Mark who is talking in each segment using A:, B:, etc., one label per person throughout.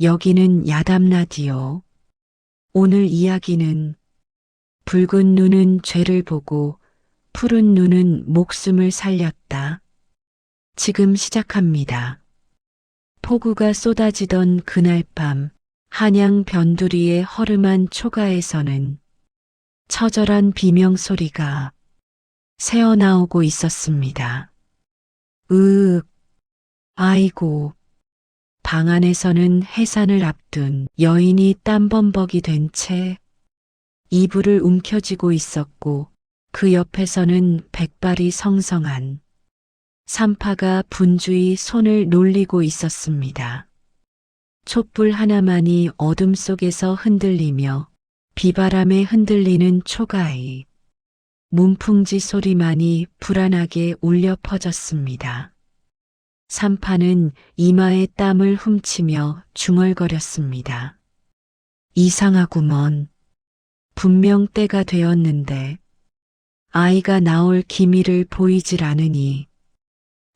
A: 여기는 야담 라디오. 오늘 이야기는 붉은 눈은 죄를 보고 푸른 눈은 목숨을 살렸다. 지금 시작합니다. 폭우가 쏟아지던 그날 밤, 한양 변두리의 허름한 초가에서는 처절한 비명 소리가 새어나오고 있었습니다. 으윽, 아이고. 방 안에서는 해산을 앞둔 여인이 땀범벅이 된 채 이불을 움켜쥐고 있었고 그 옆에서는 백발이 성성한 산파가 분주히 손을 놀리고 있었습니다. 촛불 하나만이 어둠 속에서 흔들리며 비바람에 흔들리는 초가의 문풍지 소리만이 불안하게 울려 퍼졌습니다. 산파는 이마에 땀을 훔치며 중얼거렸습니다. 이상하구먼. 분명 때가 되었는데 아이가 나올 기미를 보이질 않으니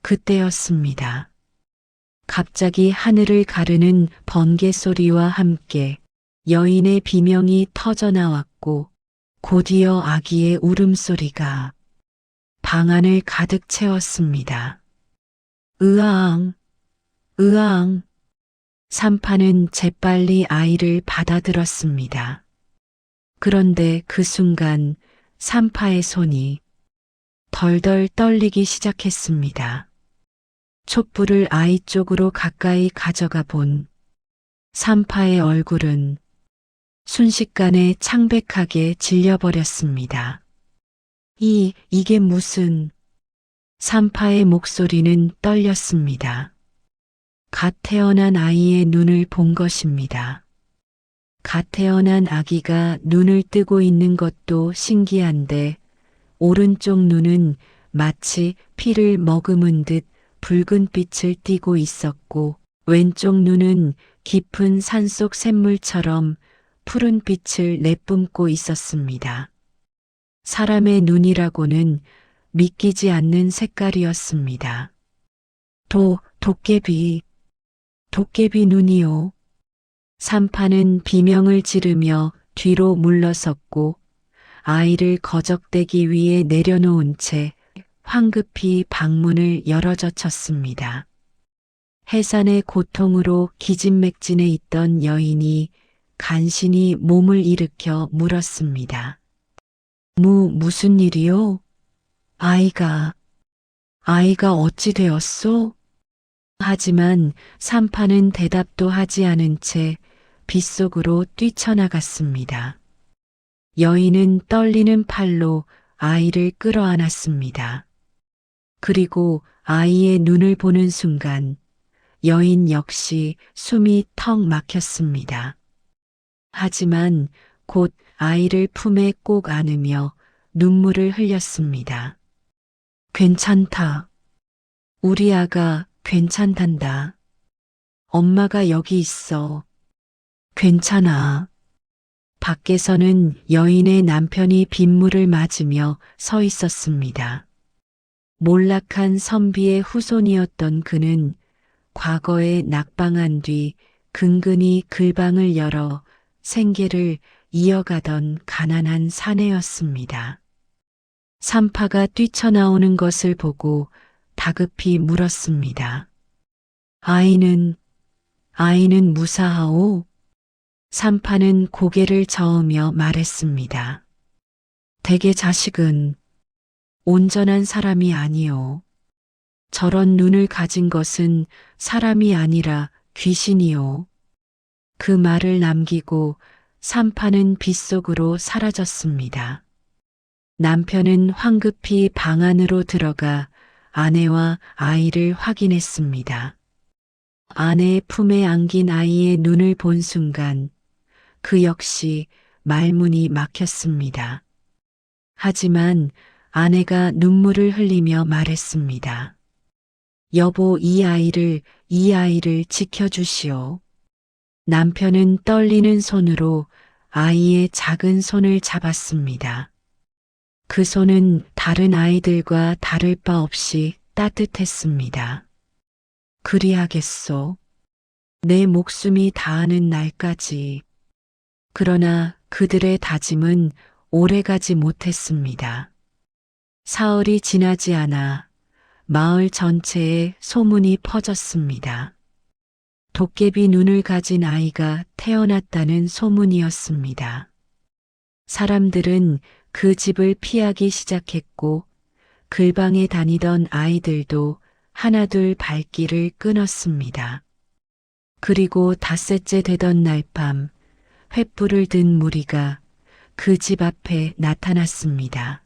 A: 그때였습니다. 갑자기 하늘을 가르는 번개 소리와 함께 여인의 비명이 터져나왔고 곧이어 아기의 울음소리가 방 안을 가득 채웠습니다. 으앙, 으앙. 산파는 재빨리 아이를 받아들었습니다. 그런데 그 순간 산파의 손이 덜덜 떨리기 시작했습니다. 촛불을 아이 쪽으로 가까이 가져가 본 산파의 얼굴은 순식간에 창백하게 질려버렸습니다. 이게 무슨... 산파의 목소리는 떨렸습니다. 갓 태어난 아이의 눈을 본 것입니다. 갓 태어난 아기가 눈을 뜨고 있는 것도 신기한데 오른쪽 눈은 마치 피를 머금은 듯 붉은 빛을 띠고 있었고 왼쪽 눈은 깊은 산속 샘물처럼 푸른 빛을 내뿜고 있었습니다. 사람의 눈이라고는 믿기지 않는 색깔이었습니다. 도깨비 눈이요. 산파는 비명을 지르며 뒤로 물러섰고 아이를 거적대기 위에 내려놓은 채 황급히 방문을 열어젖혔습니다. 해산의 고통으로 기진맥진해 있던 여인이 간신히 몸을 일으켜 물었습니다. 무슨 일이요? 아이가 어찌 되었소? 하지만 산파는 대답도 하지 않은 채 빗속으로 뛰쳐나갔습니다. 여인은 떨리는 팔로 아이를 끌어안았습니다. 그리고 아이의 눈을 보는 순간 여인 역시 숨이 턱 막혔습니다. 하지만 곧 아이를 품에 꼭 안으며 눈물을 흘렸습니다. 괜찮다. 우리 아가 괜찮단다. 엄마가 여기 있어. 괜찮아. 밖에서는 여인의 남편이 빗물을 맞으며 서 있었습니다. 몰락한 선비의 후손이었던 그는 과거에 낙방한 뒤 근근히 글방을 열어 생계를 이어가던 가난한 사내였습니다. 산파가 뛰쳐나오는 것을 보고 다급히 물었습니다. 아이는 무사하오? 산파는 고개를 저으며 말했습니다. 대개 자식은 온전한 사람이 아니오. 저런 눈을 가진 것은 사람이 아니라 귀신이오. 그 말을 남기고 산파는 빗속으로 사라졌습니다. 남편은 황급히 방 안으로 들어가 아내와 아이를 확인했습니다. 아내의 품에 안긴 아이의 눈을 본 순간 그 역시 말문이 막혔습니다. 하지만 아내가 눈물을 흘리며 말했습니다. 여보, 이 아이를 지켜주시오. 남편은 떨리는 손으로 아이의 작은 손을 잡았습니다. 그 손은 다른 아이들과 다를 바 없이 따뜻했습니다. 그리하겠소. 내 목숨이 다하는 날까지. 그러나 그들의 다짐은 오래가지 못했습니다. 사흘이 지나지 않아 마을 전체에 소문이 퍼졌습니다. 도깨비 눈을 가진 아이가 태어났다는 소문이었습니다. 사람들은 그 집을 피하기 시작했고 글방에 다니던 아이들도 하나둘 발길을 끊었습니다. 그리고 닷새째 되던 날 밤 횃불을 든 무리가 그 집 앞에 나타났습니다.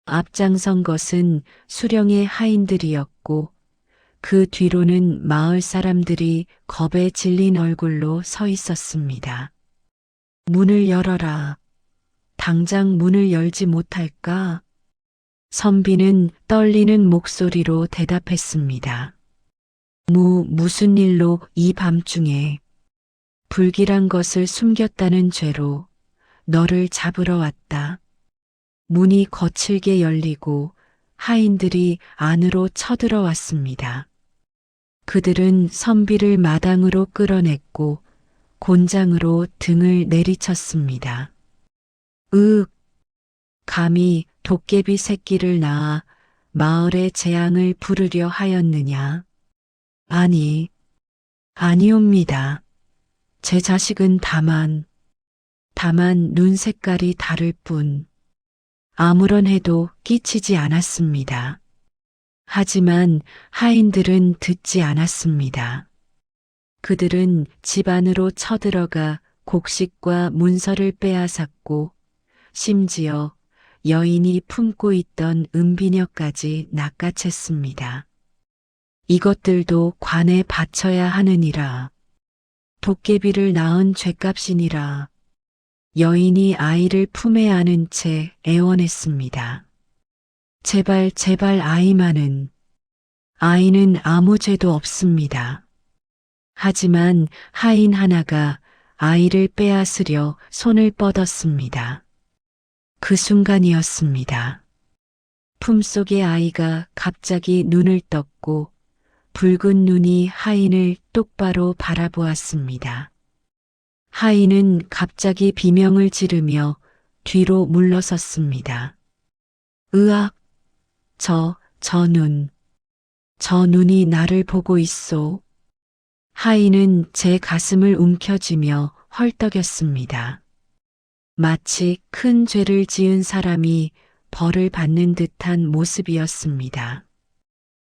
A: 앞장선 것은 수령의 하인들이었고 그 뒤로는 마을 사람들이 겁에 질린 얼굴로 서 있었습니다. 문을 열어라. 당장 문을 열지 못할까? 선비는 떨리는 목소리로 대답했습니다. 무슨 일로 이 밤중에 불길한 것을 숨겼다는 죄로 너를 잡으러 왔다. 문이 거칠게 열리고 하인들이 안으로 쳐들어왔습니다. 그들은 선비를 마당으로 끌어냈고 곤장으로 등을 내리쳤습니다. 감히 도깨비 새끼를 낳아 마을의 재앙을 부르려 하였느냐? 아니옵니다. 제 자식은 다만 눈 색깔이 다를 뿐 아무런 해도 끼치지 않았습니다. 하지만 하인들은 듣지 않았습니다. 그들은 집 안으로 쳐들어가 곡식과 문서를 빼앗았고 심지어 여인이 품고 있던 은비녀까지 낚아챘습니다. 이것들도 관에 바쳐야 하느니라. 도깨비를 낳은 죗값이니라. 여인이 아이를 품에 안은 채 애원했습니다. 제발 아이는 아무 죄도 없습니다. 하지만 하인 하나가 아이를 빼앗으려 손을 뻗었습니다. 그 순간이었습니다. 품속의 아이가 갑자기 눈을 떴고 붉은 눈이 하인을 똑바로 바라보았습니다. 하인은 갑자기 비명을 지르며 뒤로 물러섰습니다. 으악! 저 눈이 나를 보고 있소. 하인은 제 가슴을 움켜쥐며 헐떡였습니다. 마치 큰 죄를 지은 사람이 벌을 받는 듯한 모습이었습니다.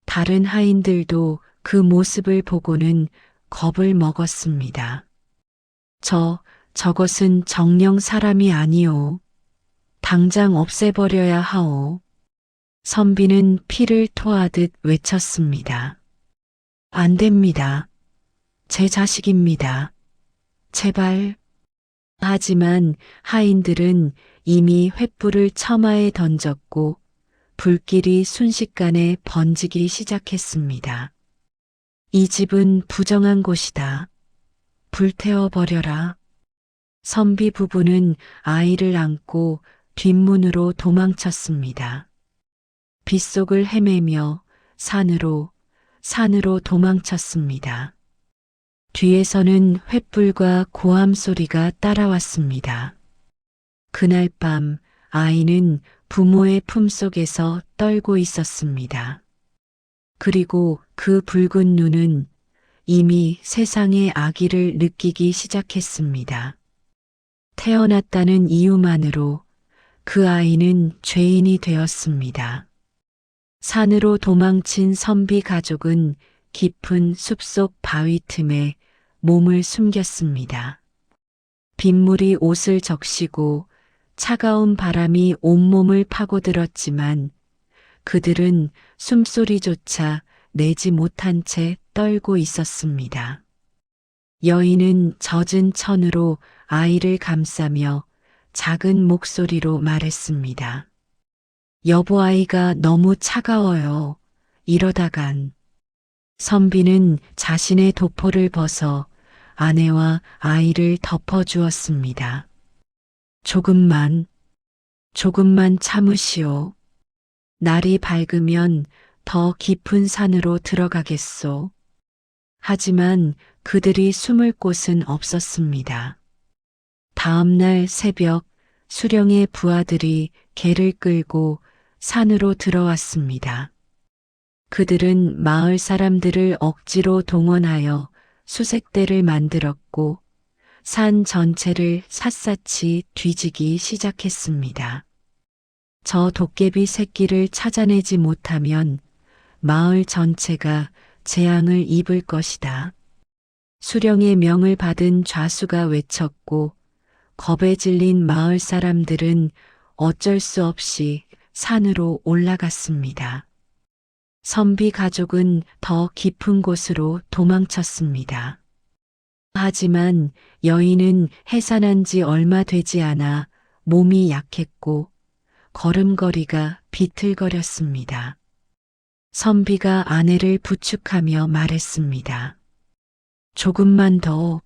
A: 다른 하인들도 그 모습을 보고는 겁을 먹었습니다. 저것은 정령 사람이 아니오. 당장 없애버려야 하오. 선비는 피를 토하듯 외쳤습니다. 안 됩니다. 제 자식입니다. 제발. 하지만 하인들은 이미 횃불을 처마에 던졌고 불길이 순식간에 번지기 시작했습니다. 이 집은 부정한 곳이다. 불태워버려라. 선비 부부는 아이를 안고 뒷문으로 도망쳤습니다. 빗속을 헤매며 산으로 도망쳤습니다. 뒤에서는 횃불과 고함 소리가 따라왔습니다. 그날 밤 아이는 부모의 품속에서 떨고 있었습니다. 그리고 그 붉은 눈은 이미 세상의 악의를 느끼기 시작했습니다. 태어났다는 이유만으로 그 아이는 죄인이 되었습니다. 산으로 도망친 선비 가족은 깊은 숲속 바위 틈에 몸을 숨겼습니다. 빗물이 옷을 적시고 차가운 바람이 온몸을 파고들었지만 그들은 숨소리조차 내지 못한 채 떨고 있었습니다. 여인은 젖은 천으로 아이를 감싸며 작은 목소리로 말했습니다. 여보, 아이가 너무 차가워요. 이러다간. 선비는 자신의 도포를 벗어 아내와 아이를 덮어주었습니다. 조금만 참으시오. 날이 밝으면 더 깊은 산으로 들어가겠소. 하지만 그들이 숨을 곳은 없었습니다. 다음 날 새벽 수령의 부하들이 개를 끌고 산으로 들어왔습니다. 그들은 마을 사람들을 억지로 동원하여 수색대를 만들었고 산 전체를 샅샅이 뒤지기 시작했습니다. 저 도깨비 새끼를 찾아내지 못하면 마을 전체가 재앙을 입을 것이다. 수령의 명을 받은 좌수가 외쳤고 겁에 질린 마을 사람들은 어쩔 수 없이 산으로 올라갔습니다. 선비 가족은 더 깊은 곳으로 도망쳤습니다. 하지만 여인은 해산한 지 얼마 되지 않아 몸이 약했고 걸음걸이가 비틀거렸습니다. 선비가 아내를 부축하며 말했습니다. 조금만 더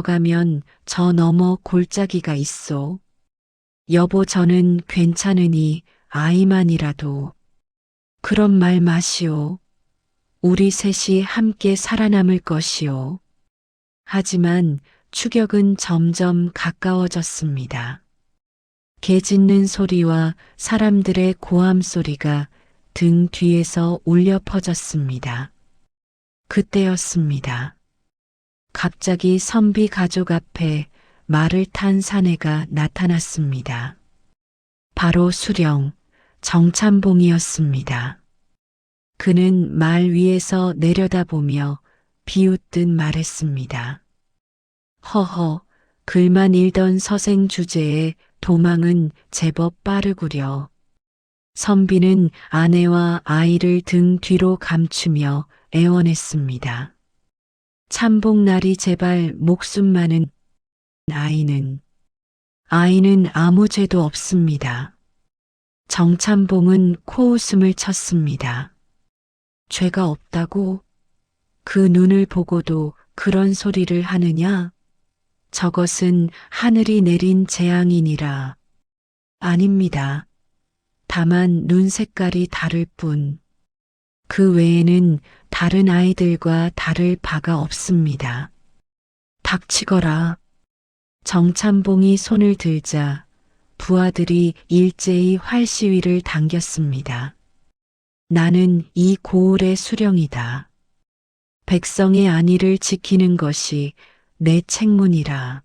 A: 가면 저 너머 골짜기가 있어. 여보, 저는 괜찮으니 아이만이라도. 그런 말 마시오. 우리 셋이 함께 살아남을 것이오. 하지만 추격은 점점 가까워졌습니다. 개 짖는 소리와 사람들의 고함 소리가 등 뒤에서 울려 퍼졌습니다. 그때였습니다. 갑자기 선비 가족 앞에 말을 탄 사내가 나타났습니다. 바로 수령 정찬봉이었습니다. 그는 말 위에서 내려다보며 비웃듯 말했습니다. 허허, 글만 읽던 서생 주제에 도망은 제법 빠르구려. 선비는 아내와 아이를 등 뒤로 감추며 애원했습니다. 참봉날이 제발 목숨만은. 아이는 아무 죄도 없습니다. 정찬봉은 코웃음을 쳤습니다. 죄가 없다고? 그 눈을 보고도 그런 소리를 하느냐? 저것은 하늘이 내린 재앙이니라. 아닙니다. 다만 눈 색깔이 다를 뿐. 그 외에는 다른 아이들과 다를 바가 없습니다. 닥치거라. 정찬봉이 손을 들자 부하들이 일제히 활시위를 당겼습니다. 나는 이 고을의 수령이다. 백성의 안위를 지키는 것이 내 책무니라.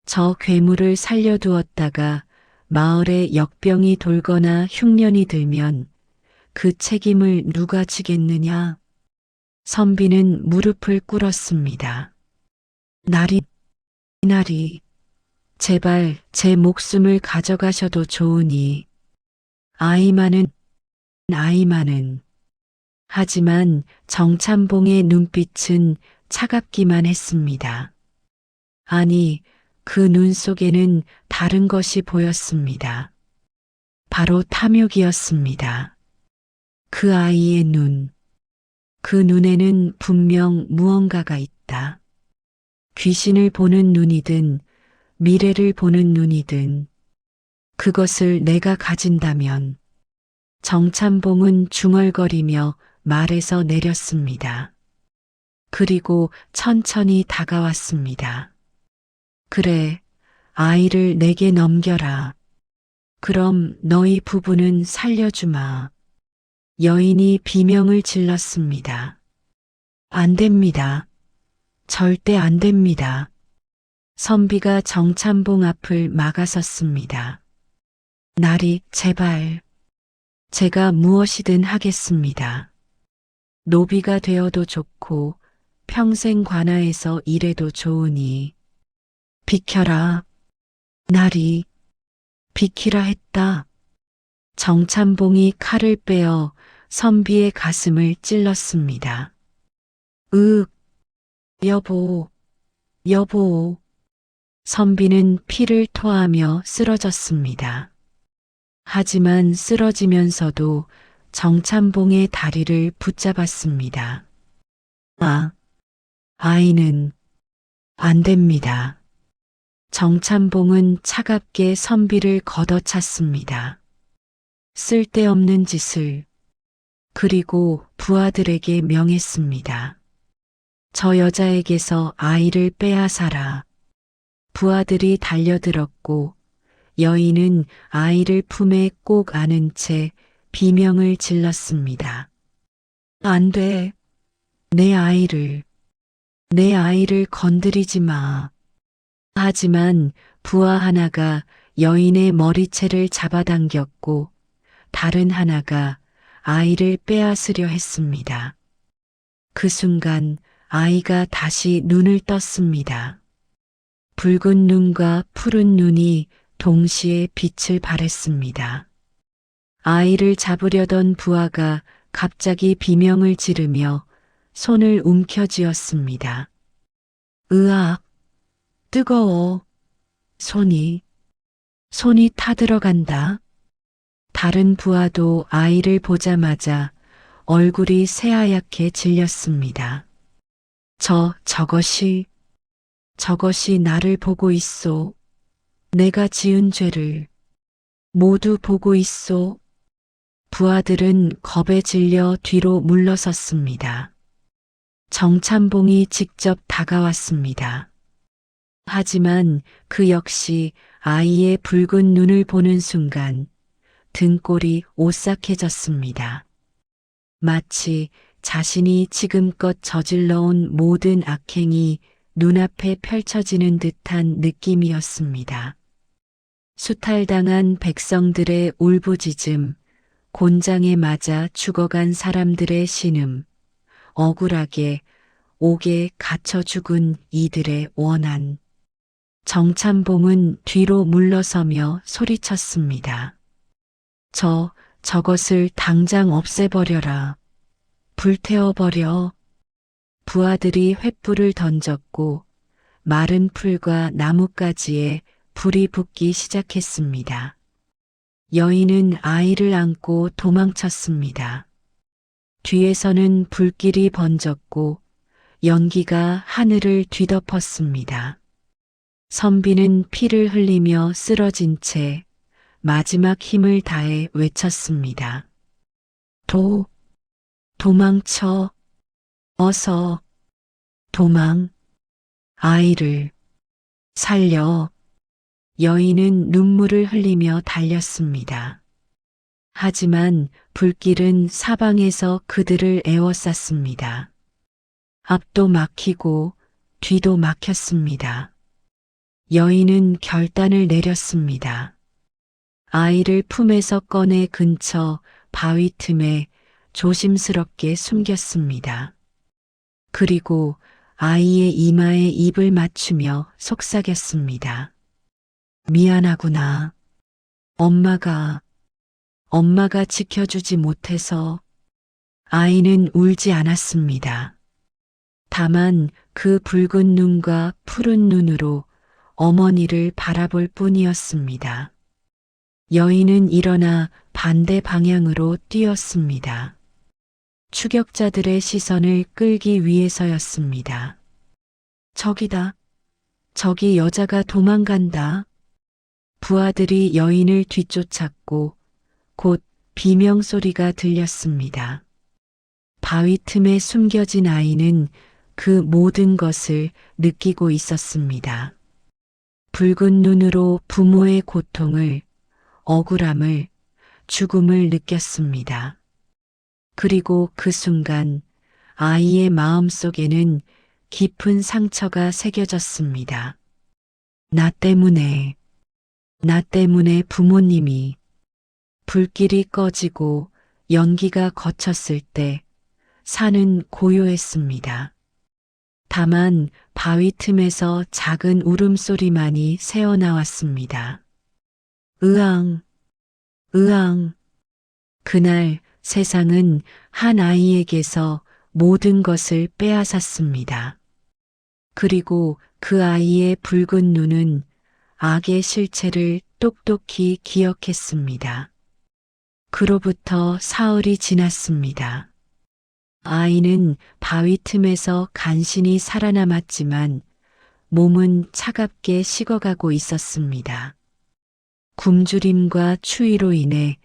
A: 저 괴물을 살려두었다가 마을에 역병이 돌거나 흉년이 들면 그 책임을 누가 지겠느냐? 선비는 무릎을 꿇었습니다. 나리, 제발 제 목숨을 가져가셔도 좋으니. 아이만은. 하지만 정찬봉의 눈빛은 차갑기만 했습니다. 아니, 그 눈 속에는 다른 것이 보였습니다. 바로 탐욕이었습니다. 그 아이의 눈. 그 눈에는 분명 무언가가 있다. 귀신을 보는 눈이든 미래를 보는 눈이든 그것을 내가 가진다면. 정찬봉은 중얼거리며 말에서 내렸습니다. 그리고 천천히 다가왔습니다. 그래, 아이를 내게 넘겨라. 그럼 너희 부부는 살려주마. 여인이 비명을 질렀습니다. 안 됩니다. 절대 안 됩니다. 선비가 정찬봉 앞을 막아섰습니다. 나리, 제발. 제가 무엇이든 하겠습니다. 노비가 되어도 좋고 평생 관아에서 일해도 좋으니. 비켜라. 나리, 비키라 했다. 정찬봉이 칼을 빼어 선비의 가슴을 찔렀습니다. 여보. 선비는 피를 토하며 쓰러졌습니다. 하지만 쓰러지면서도 정찬봉의 다리를 붙잡았습니다. 아이는 안 됩니다. 정찬봉은 차갑게 선비를 걷어찼습니다. 쓸데없는 짓을. 그리고 부하들에게 명했습니다. 저 여자에게서 아이를 빼앗아라. 부하들이 달려들었고 여인은 아이를 품에 꼭 안은 채 비명을 질렀습니다. 안 돼. 내 아이를, 내 아이를 건드리지 마. 하지만 부하 하나가 여인의 머리채를 잡아당겼고 다른 하나가 아이를 빼앗으려 했습니다. 그 순간 아이가 다시 눈을 떴습니다. 붉은 눈과 푸른 눈이 동시에 빛을 발했습니다. 아이를 잡으려던 부하가 갑자기 비명을 지르며 손을 움켜쥐었습니다. 으악, 뜨거워. 손이 타들어간다. 다른 부하도 아이를 보자마자 얼굴이 새하얗게 질렸습니다. 저것이 나를 보고 있소. 내가 지은 죄를 모두 보고 있소. 부하들은 겁에 질려 뒤로 물러섰습니다. 정찬봉이 직접 다가왔습니다. 하지만 그 역시 아이의 붉은 눈을 보는 순간 등골이 오싹해졌습니다. 마치 자신이 지금껏 저질러온 모든 악행이 눈앞에 펼쳐지는 듯한 느낌이었습니다. 수탈당한 백성들의 울부짖음, 곤장에 맞아 죽어간 사람들의 신음, 억울하게 옥에 갇혀 죽은 이들의 원한. 정찬봉은 뒤로 물러서며 소리쳤습니다. 저것을 당장 없애버려라. 불태워버려. 부하들이 횃불을 던졌고 마른 풀과 나뭇가지에 불이 붙기 시작했습니다. 여인은 아이를 안고 도망쳤습니다. 뒤에서는 불길이 번졌고 연기가 하늘을 뒤덮었습니다. 선비는 피를 흘리며 쓰러진 채 마지막 힘을 다해 외쳤습니다. 도망쳐. 어서. 아이를 살려. 여인은 눈물을 흘리며 달렸습니다. 하지만 불길은 사방에서 그들을 에워쌌습니다. 앞도 막히고 뒤도 막혔습니다. 여인은 결단을 내렸습니다. 아이를 품에서 꺼내 근처 바위 틈에 조심스럽게 숨겼습니다. 그리고 아이의 이마에 입을 맞추며 속삭였습니다. 미안하구나. 엄마가 지켜주지 못해서. 아이는 울지 않았습니다. 다만 그 붉은 눈과 푸른 눈으로 어머니를 바라볼 뿐이었습니다. 여인은 일어나 반대 방향으로 뛰었습니다. 추격자들의 시선을 끌기 위해서였습니다. 저기다. 저기 여자가 도망간다. 부하들이 여인을 뒤쫓았고 곧 비명소리가 들렸습니다. 바위 틈에 숨겨진 아이는 그 모든 것을 느끼고 있었습니다. 붉은 눈으로 부모의 고통을, 억울함을, 죽음을 느꼈습니다. 그리고 그 순간 아이의 마음 속에는 깊은 상처가 새겨졌습니다. 나 때문에 부모님이. 불길이 꺼지고 연기가 걷혔을 때 산은 고요했습니다. 다만 바위 틈에서 작은 울음소리만이 새어나왔습니다. 으앙. 그날 세상은 한 아이에게서 모든 것을 빼앗았습니다. 그리고 그 아이의 붉은 눈은 악의 실체를 똑똑히 기억했습니다. 그로부터 사흘이 지났습니다. 아이는 바위 틈에서 간신히 살아남았지만 몸은 차갑게 식어가고 있었습니다. 굶주림과 추위로 인해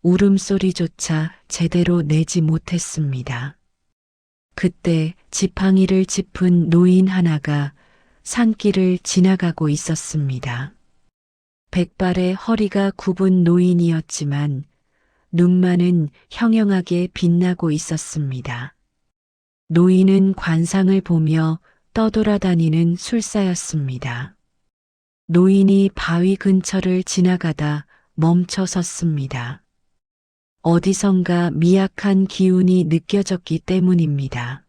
A: 울음소리조차 제대로 내지 못했습니다. 그때 지팡이를 짚은 노인 하나가 산길을 지나가고 있었습니다. 백발의 허리가 굽은 노인이었지만 눈만은 형형하게 빛나고 있었습니다. 노인은 관상을 보며 떠돌아다니는 술사였습니다. 노인이 바위 근처를 지나가다 멈춰 섰습니다. 어디선가 미약한 기운이 느껴졌기 때문입니다.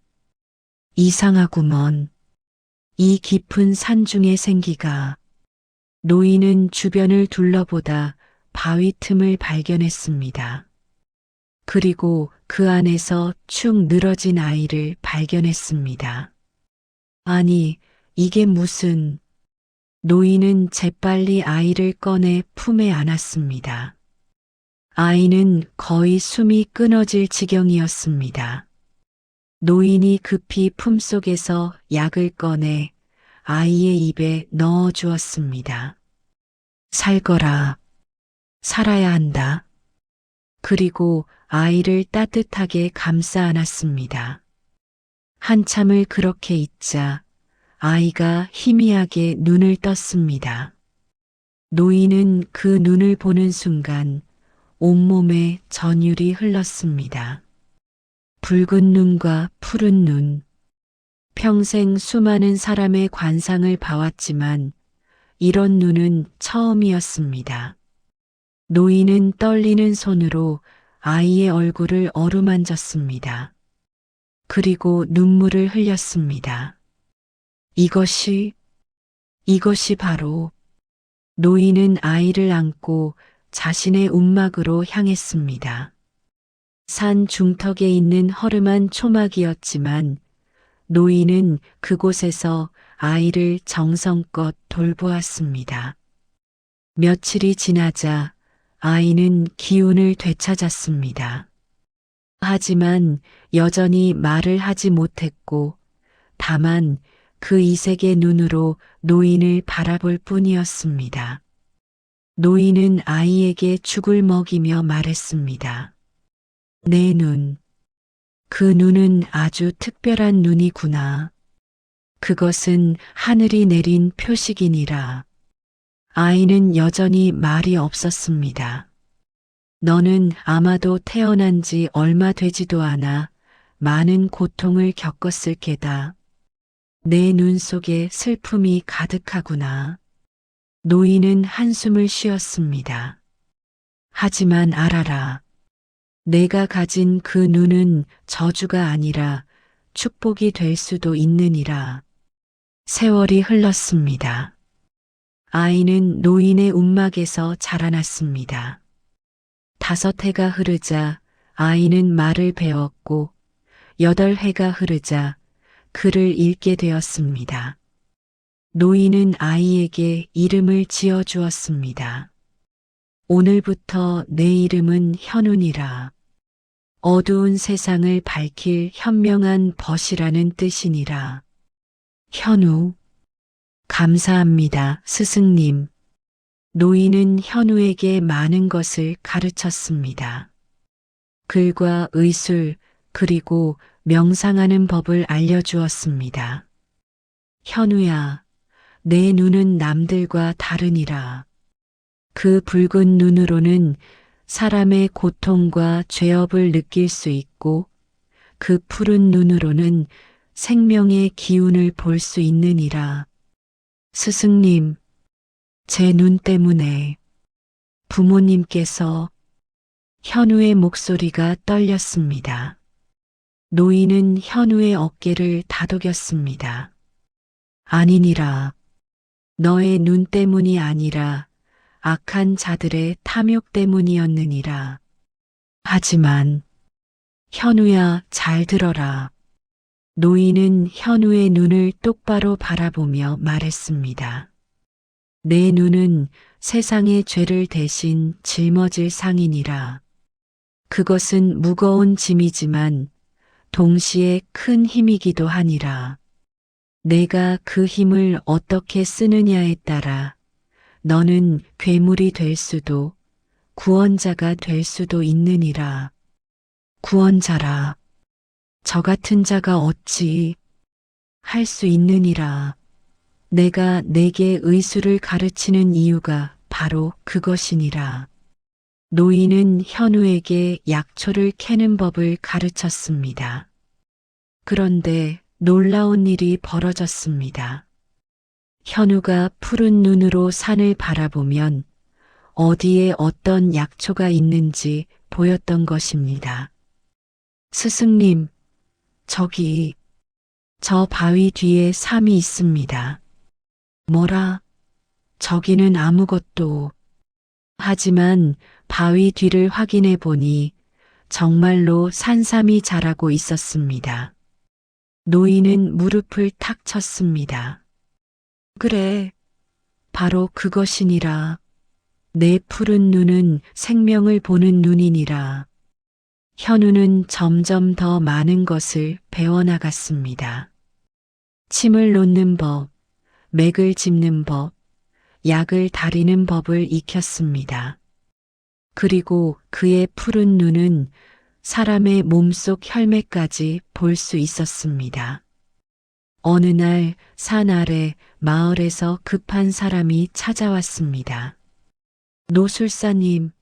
A: 이상하구먼. 이 깊은 산중의 생기가. 노인은 주변을 둘러보다 바위 틈을 발견했습니다. 그리고 그 안에서 축 늘어진 아이를 발견했습니다. 아니, 이게 무슨... 노인은 재빨리 아이를 꺼내 품에 안았습니다. 아이는 거의 숨이 끊어질 지경이었습니다. 노인이 급히 품속에서 약을 꺼내 아이의 입에 넣어 주었습니다. 살거라. 살아야 한다. 그리고 아이를 따뜻하게 감싸 안았습니다. 한참을 그렇게 있자 아이가 희미하게 눈을 떴습니다. 노인은 그 눈을 보는 순간 온몸에 전율이 흘렀습니다. 붉은 눈과 푸른 눈. 평생 수많은 사람의 관상을 봐왔지만 이런 눈은 처음이었습니다. 노인은 떨리는 손으로 아이의 얼굴을 어루만졌습니다. 그리고 눈물을 흘렸습니다. 이것이 바로... 노인은 아이를 안고 자신의 움막으로 향했습니다. 산 중턱에 있는 허름한 초막이었지만 노인은 그곳에서 아이를 정성껏 돌보았습니다. 며칠이 지나자 아이는 기운을 되찾았습니다. 하지만 여전히 말을 하지 못했고 다만 그 이색의 눈으로 노인을 바라볼 뿐이었습니다. 노인은 아이에게 죽을 먹이며 말했습니다. 내 눈. 그 눈은 아주 특별한 눈이구나. 그것은 하늘이 내린 표식이니라. 아이는 여전히 말이 없었습니다. 너는 아마도 태어난 지 얼마 되지도 않아 많은 고통을 겪었을 게다. 내 눈 속에 슬픔이 가득하구나. 노인은 한숨을 쉬었습니다. 하지만 알아라. 내가 가진 그 눈은 저주가 아니라 축복이 될 수도 있느니라. 세월이 흘렀습니다. 아이는 노인의 움막에서 자라났습니다. 5해가 흐르자 아이는 말을 배웠고 8해가 흐르자 글을 읽게 되었습니다. 노인은 아이에게 이름을 지어 주었습니다. 오늘부터 내 이름은 현운이라. 어두운 세상을 밝힐 현명한 벗이라는 뜻이니라. 현우. 감사합니다, 스승님. 노인은 현우에게 많은 것을 가르쳤습니다. 글과 의술, 그리고 명상하는 법을 알려주었습니다. 현우야, 내 눈은 남들과 다르니라. 그 붉은 눈으로는 사람의 고통과 죄업을 느낄 수 있고 그 푸른 눈으로는 생명의 기운을 볼 수 있느니라. 스승님, 제 눈 때문에 부모님께서... 현우의 목소리가 떨렸습니다. 노인은 현우의 어깨를 다독였습니다. 아니니라. 너의 눈 때문이 아니라 악한 자들의 탐욕 때문이었느니라. 하지만 현우야, 잘 들어라. 노인은 현우의 눈을 똑바로 바라보며 말했습니다. 내 눈은 세상의 죄를 대신 짊어질 상이니라. 그것은 무거운 짐이지만 동시에 큰 힘이기도 하니라. 내가 그 힘을 어떻게 쓰느냐에 따라 너는 괴물이 될 수도 구원자가 될 수도 있느니라. 구원자라. 저 같은 자가 어찌 할 수 있느니라. 내가 내게 의술을 가르치는 이유가 바로 그것이니라. 노인은 현우에게 약초를 캐는 법을 가르쳤습니다. 그런데 놀라운 일이 벌어졌습니다. 현우가 푸른 눈으로 산을 바라보면 어디에 어떤 약초가 있는지 보였던 것입니다. 스승님, 저기, 저 바위 뒤에 삼이 있습니다. 뭐라? 저기는 아무것도. 하지만 바위 뒤를 확인해 보니 정말로 산삼이 자라고 있었습니다. 노인은 무릎을 탁 쳤습니다. 그래, 바로 그것이니라. 내 푸른 눈은 생명을 보는 눈이니라. 현우는 점점 더 많은 것을 배워나갔습니다. 침을 놓는 법, 맥을 짚는 법, 약을 다리는 법을 익혔습니다. 그리고 그의 푸른 눈은 사람의 몸속 혈맥까지 볼 수 있었습니다. 어느 날 산 아래 마을에서 급한 사람이 찾아왔습니다. 노술사님,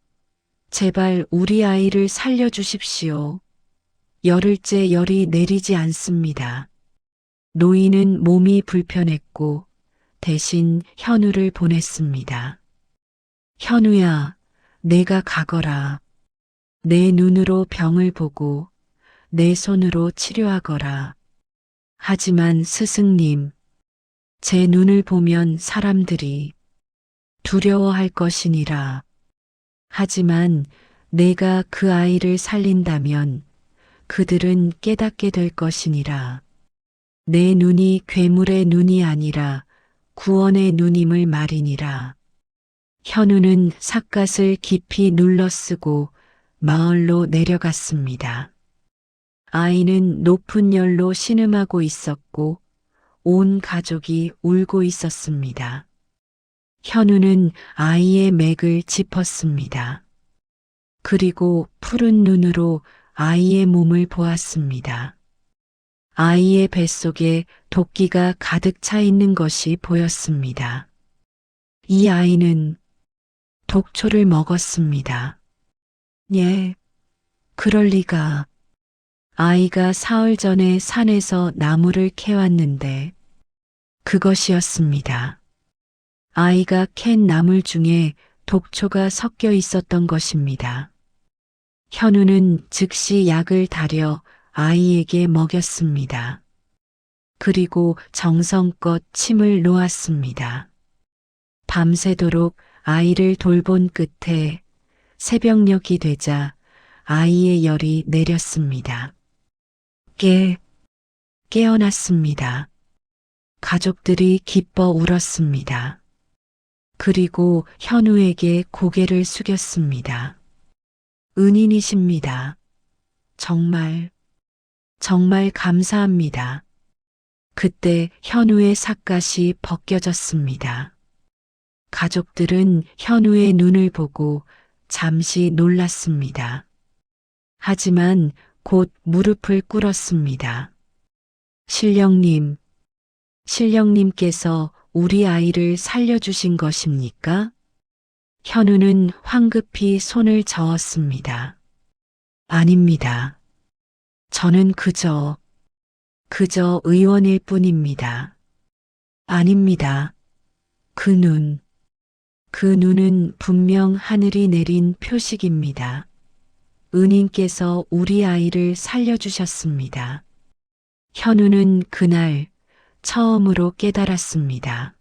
A: 제발 우리 아이를 살려주십시오. 열흘째 열이 내리지 않습니다. 노인은 몸이 불편했고 대신 현우를 보냈습니다. 현우야, 내가 가거라. 내 눈으로 병을 보고 내 손으로 치료하거라. 하지만 스승님, 제 눈을 보면 사람들이 두려워할 것이니라. 하지만 내가 그 아이를 살린다면 그들은 깨닫게 될 것이니라. 내 눈이 괴물의 눈이 아니라 구원의 눈임을 말이니라. 현우는 삿갓을 깊이 눌러쓰고 마을로 내려갔습니다. 아이는 높은 열로 신음하고 있었고 온 가족이 울고 있었습니다. 현우는 아이의 맥을 짚었습니다. 그리고 푸른 눈으로 아이의 몸을 보았습니다. 아이의 뱃속에 도끼가 가득 차 있는 것이 보였습니다. 이 아이는 독초를 먹었습니다. 예, 그럴 리가. 아이가 사흘 전에 산에서 나무를 캐왔는데 그것이었습니다. 아이가 캔 나물 중에 독초가 섞여 있었던 것입니다. 현우는 즉시 약을 다려 아이에게 먹였습니다. 그리고 정성껏 침을 놓았습니다. 밤새도록 아이를 돌본 끝에 새벽녘이 되자 아이의 열이 내렸습니다. 깨어났습니다. 가족들이 기뻐 울었습니다. 그리고 현우에게 고개를 숙였습니다. 은인이십니다. 정말 감사합니다. 그때 현우의 삿갓이 벗겨졌습니다. 가족들은 현우의 눈을 보고 잠시 놀랐습니다. 하지만 곧 무릎을 꿇었습니다. 신령님께서 우리 아이를 살려주신 것입니까? 현우는 황급히 손을 저었습니다. 아닙니다. 저는 그저 의원일 뿐입니다. 아닙니다. 그 눈은 분명 하늘이 내린 표식입니다. 은인께서 우리 아이를 살려주셨습니다. 현우는 그날 처음으로 깨달았습니다.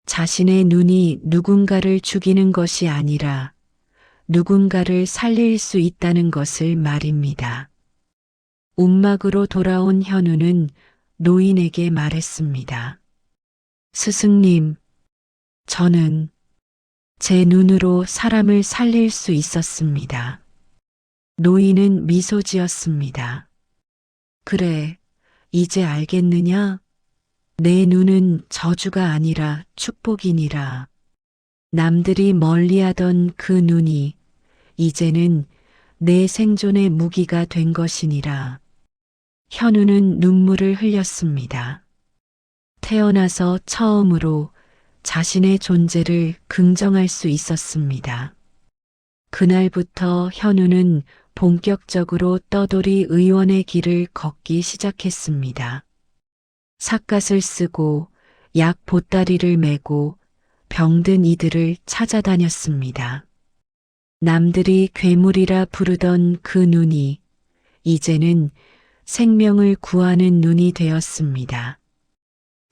A: 자신의 눈이 누군가를 죽이는 것이 아니라 누군가를 살릴 수 있다는 것을 말입니다. 움막으로 돌아온 현우는 노인에게 말했습니다. 스승님, 저는 제 눈으로 사람을 살릴 수 있었습니다. 노인은 미소 지었습니다. 그래, 이제 알겠느냐? 내 눈은 저주가 아니라 축복이니라. 남들이 멀리하던 그 눈이 이제는 내 생존의 무기가 된 것이니라. 현우는 눈물을 흘렸습니다. 태어나서 처음으로 자신의 존재를 긍정할 수 있었습니다. 그날부터 현우는 본격적으로 떠돌이 의원의 길을 걷기 시작했습니다. 삿갓을 쓰고 약 보따리를 메고 병든 이들을 찾아다녔습니다. 남들이 괴물이라 부르던 그 눈이 이제는 생명을 구하는 눈이 되었습니다.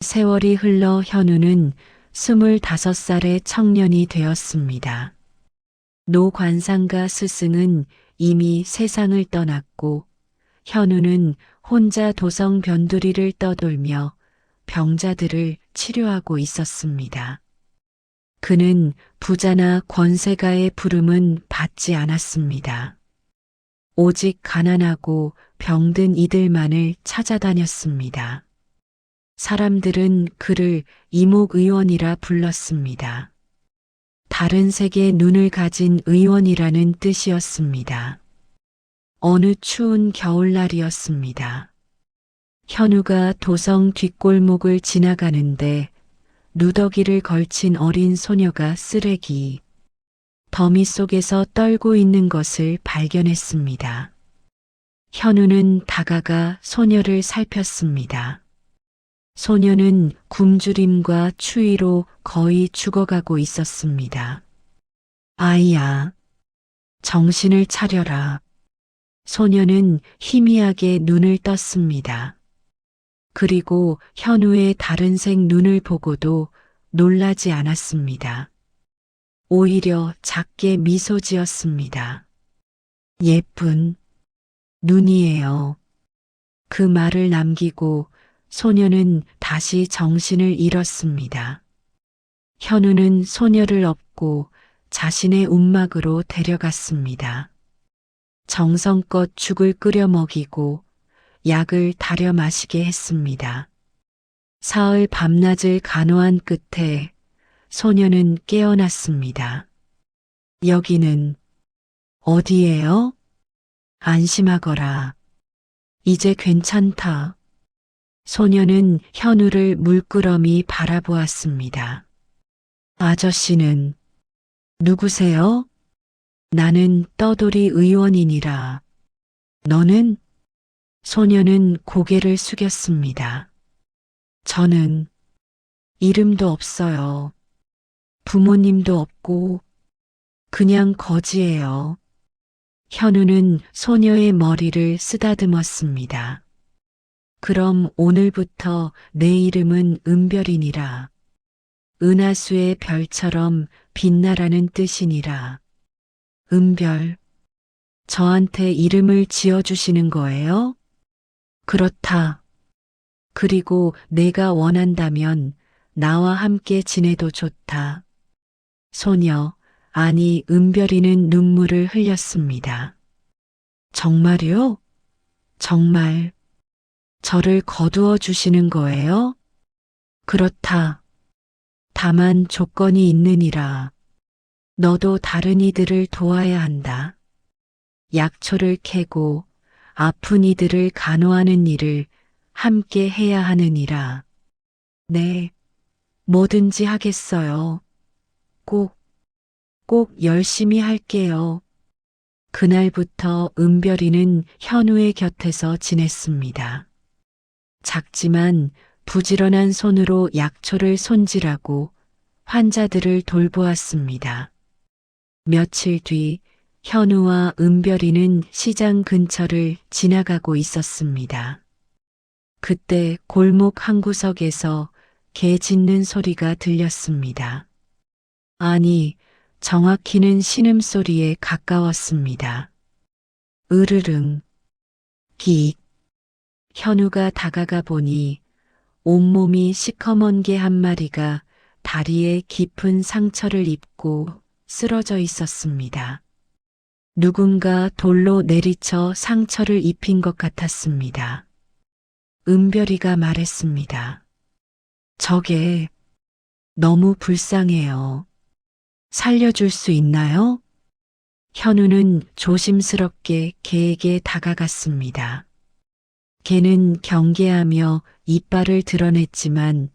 A: 세월이 흘러 현우는 25살의 청년이 되었습니다. 노 관상가 스승은 이미 세상을 떠났고 현우는 혼자 도성 변두리를 떠돌며 병자들을 치료하고 있었습니다. 그는 부자나 권세가의 부름은 받지 않았습니다. 오직 가난하고 병든 이들만을 찾아다녔습니다. 사람들은 그를 이목의원이라 불렀습니다. 다른 색의 눈을 가진 의원이라는 뜻이었습니다. 어느 추운 겨울날이었습니다. 현우가 도성 뒷골목을 지나가는데 누더기를 걸친 어린 소녀가 쓰레기 더미 속에서 떨고 있는 것을 발견했습니다. 현우는 다가가 소녀를 살폈습니다. 소녀는 굶주림과 추위로 거의 죽어가고 있었습니다. 아이야, 정신을 차려라. 소녀는 희미하게 눈을 떴습니다. 그리고 현우의 다른 색 눈을 보고도 놀라지 않았습니다. 오히려 작게 미소 지었습니다. 예쁜 눈이에요. 그 말을 남기고 소녀는 다시 정신을 잃었습니다. 현우는 소녀를 업고 자신의 움막으로 데려갔습니다. 정성껏 죽을 끓여 먹이고 약을 다려 마시게 했습니다. 사흘 밤낮을 간호한 끝에 소녀는 깨어났습니다. 여기는 어디예요? 안심하거라. 이제 괜찮다. 소녀는 현우를 물끄러미 바라보았습니다. 아저씨는 누구세요? 나는 떠돌이 의원이니라. 너는? 소녀는 고개를 숙였습니다. 저는 이름도 없어요. 부모님도 없고 그냥 거지예요. 현우는 소녀의 머리를 쓰다듬었습니다. 그럼 오늘부터 내 이름은 은별이니라. 은하수의 별처럼 빛나라는 뜻이니라. 은별, 저한테 이름을 지어주시는 거예요? 그렇다. 그리고 내가 원한다면 나와 함께 지내도 좋다. 소녀, 아니 은별이는 눈물을 흘렸습니다. 정말요? 정말 저를 거두어 주시는 거예요? 그렇다. 다만 조건이 있느니라. 너도 다른 이들을 도와야 한다. 약초를 캐고 아픈 이들을 간호하는 일을 함께 해야 하느니라. 네, 뭐든지 하겠어요. 꼭 열심히 할게요. 그날부터 은별이는 현우의 곁에서 지냈습니다. 작지만 부지런한 손으로 약초를 손질하고 환자들을 돌보았습니다. 며칠 뒤 현우와 은별이는 시장 근처를 지나가고 있었습니다. 그때 골목 한 구석에서 개 짖는 소리가 들렸습니다. 아니, 정확히는 신음소리에 가까웠습니다. 으르릉, 기. 현우가 다가가 보니 온몸이 시커먼 개 한 마리가 다리에 깊은 상처를 입고 쓰러져 있었습니다. 누군가 돌로 내리쳐 상처를 입힌 것 같았습니다. 은별이가 말했습니다. 저게 너무 불쌍해요. 살려줄 수 있나요? 현우는 조심스럽게 개에게 다가갔습니다. 개는 경계하며 이빨을 드러냈지만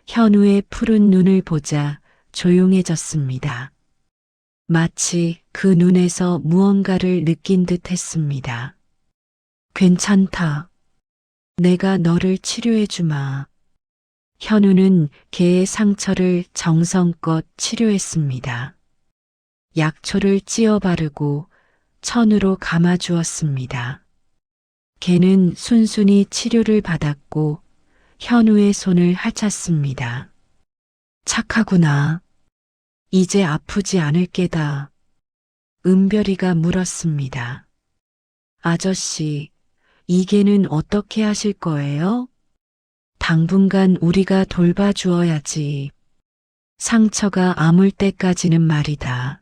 A: 현우의 푸른 눈을 보자 조용해졌습니다. 마치 그 눈에서 무언가를 느낀 듯 했습니다. 괜찮다. 내가 너를 치료해주마. 현우는 개의 상처를 정성껏 치료했습니다. 약초를 찧어 바르고 천으로 감아주었습니다. 개는 순순히 치료를 받았고 현우의 손을 핥았습니다. 착하구나. 이제 아프지 않을 게다. 은별이가 물었습니다. 아저씨, 이 개는 어떻게 하실 거예요? 당분간 우리가 돌봐주어야지. 상처가 아물 때까지는 말이다.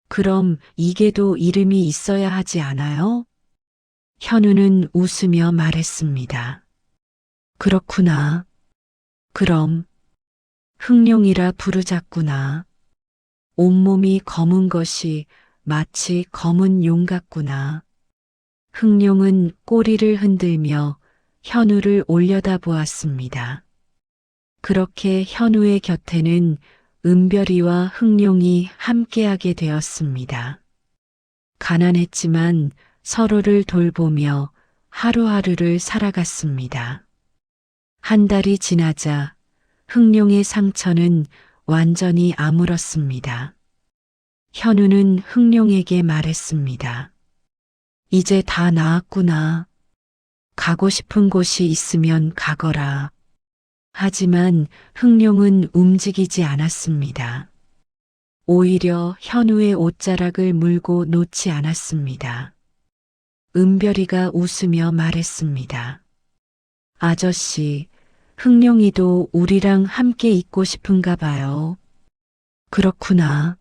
A: 그럼 이 개도 이름이 있어야 하지 않아요? 현우는 웃으며 말했습니다. 그렇구나. 그럼 흑룡이라 부르자꾸나. 온몸이 검은 것이 마치 검은 용 같구나. 흑룡은 꼬리를 흔들며 현우를 올려다보았습니다. 그렇게 현우의 곁에는 은별이와 흑룡이 함께하게 되었습니다. 가난했지만 서로를 돌보며 하루하루를 살아갔습니다. 한 달이 지나자 흑룡의 상처는 완전히 아물었습니다. 현우는 흑룡에게 말했습니다. 이제 다 나았구나. 가고 싶은 곳이 있으면 가거라. 하지만 흑룡은 움직이지 않았습니다. 오히려 현우의 옷자락을 물고 놓지 않았습니다. 은별이가 웃으며 말했습니다. 아저씨, 흑룡이도 우리랑 함께 있고 싶은가 봐요. 그렇구나.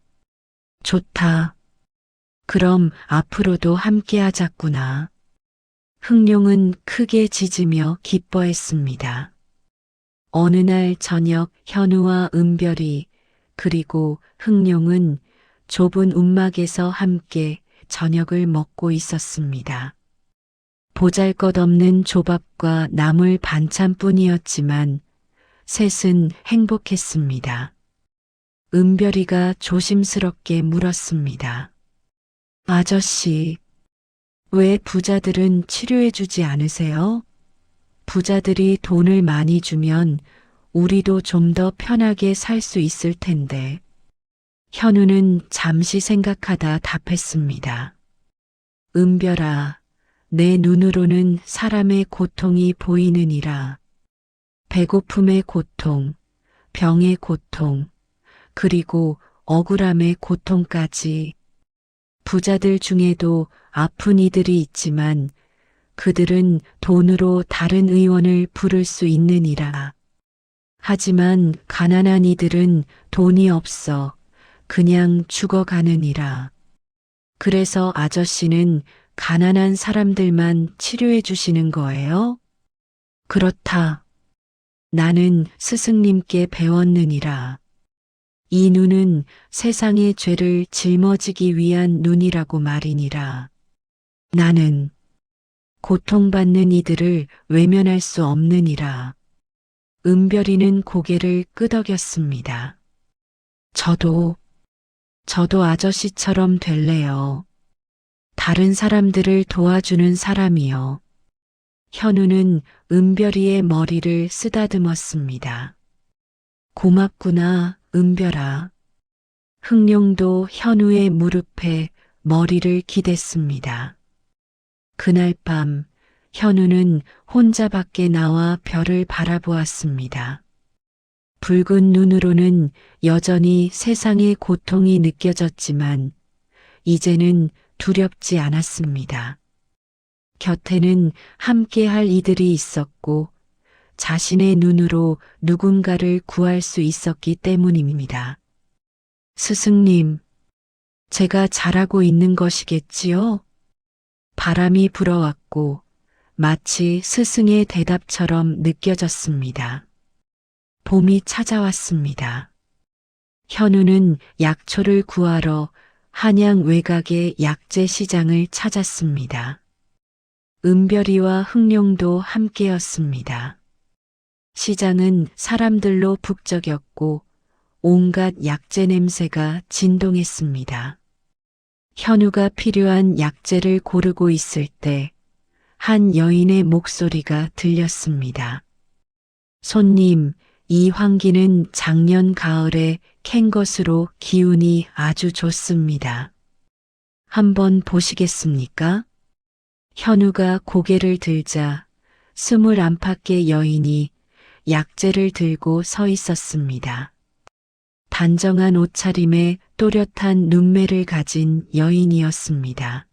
A: 좋다. 그럼 앞으로도 함께 하자꾸나. 흑룡은 크게 짖으며 기뻐했습니다. 어느 날 저녁 현우와 은별이 그리고 흑룡은 좁은 움막에서 함께 저녁을 먹고 있었습니다. 보잘것없는 조밥과 나물 반찬뿐이었지만 셋은 행복했습니다. 은별이가 조심스럽게 물었습니다. 아저씨, 왜 부자들은 치료해주지 않으세요? 부자들이 돈을 많이 주면 우리도 좀 더 편하게 살 수 있을 텐데. 현우는 잠시 생각하다 답했습니다. 은별아, 내 눈으로는 사람의 고통이 보이느니라. 배고픔의 고통, 병의 고통, 그리고 억울함의 고통까지. 부자들 중에도 아픈 이들이 있지만 그들은 돈으로 다른 의원을 부를 수 있느니라. 하지만 가난한 이들은 돈이 없어 그냥 죽어가느니라. 그래서 아저씨는 가난한 사람들만 치료해 주시는 거예요? 그렇다. 나는 스승님께 배웠느니라. 이 눈은 세상의 죄를 짊어지기 위한 눈이라고 말이니라. 나는 고통받는 이들을 외면할 수 없느니라. 은별이는 고개를 끄덕였습니다. 저도 아저씨처럼 될래요. 다른 사람들을 도와주는 사람이요. 현우는 은별이의 머리를 쓰다듬었습니다. 고맙구나, 은별아. 흑룡도 현우의 무릎에 머리를 기댔습니다. 그날 밤 현우는 혼자 밖에 나와 별을 바라보았습니다. 붉은 눈으로는 여전히 세상의 고통이 느껴졌지만 이제는 두렵지 않았습니다. 곁에는 함께할 이들이 있었고 자신의 눈으로 누군가를 구할 수 있었기 때문입니다. 스승님, 제가 잘하고 있는 것이겠지요? 바람이 불어왔고 마치 스승의 대답처럼 느껴졌습니다. 봄이 찾아왔습니다. 현우는 약초를 구하러 한양 외곽의 약재 시장을 찾았습니다. 은별이와 흥룡도 함께였습니다. 시장은 사람들로 북적였고 온갖 약재 냄새가 진동했습니다. 현우가 필요한 약재를 고르고 있을 때 한 여인의 목소리가 들렸습니다. 손님, 이 황기는 작년 가을에 캔 것으로 기운이 아주 좋습니다. 한번 보시겠습니까? 현우가 고개를 들자 21팍의 여인이 약재를 들고 서 있었습니다. 단정한 옷차림에 또렷한 눈매를 가진 여인이었습니다.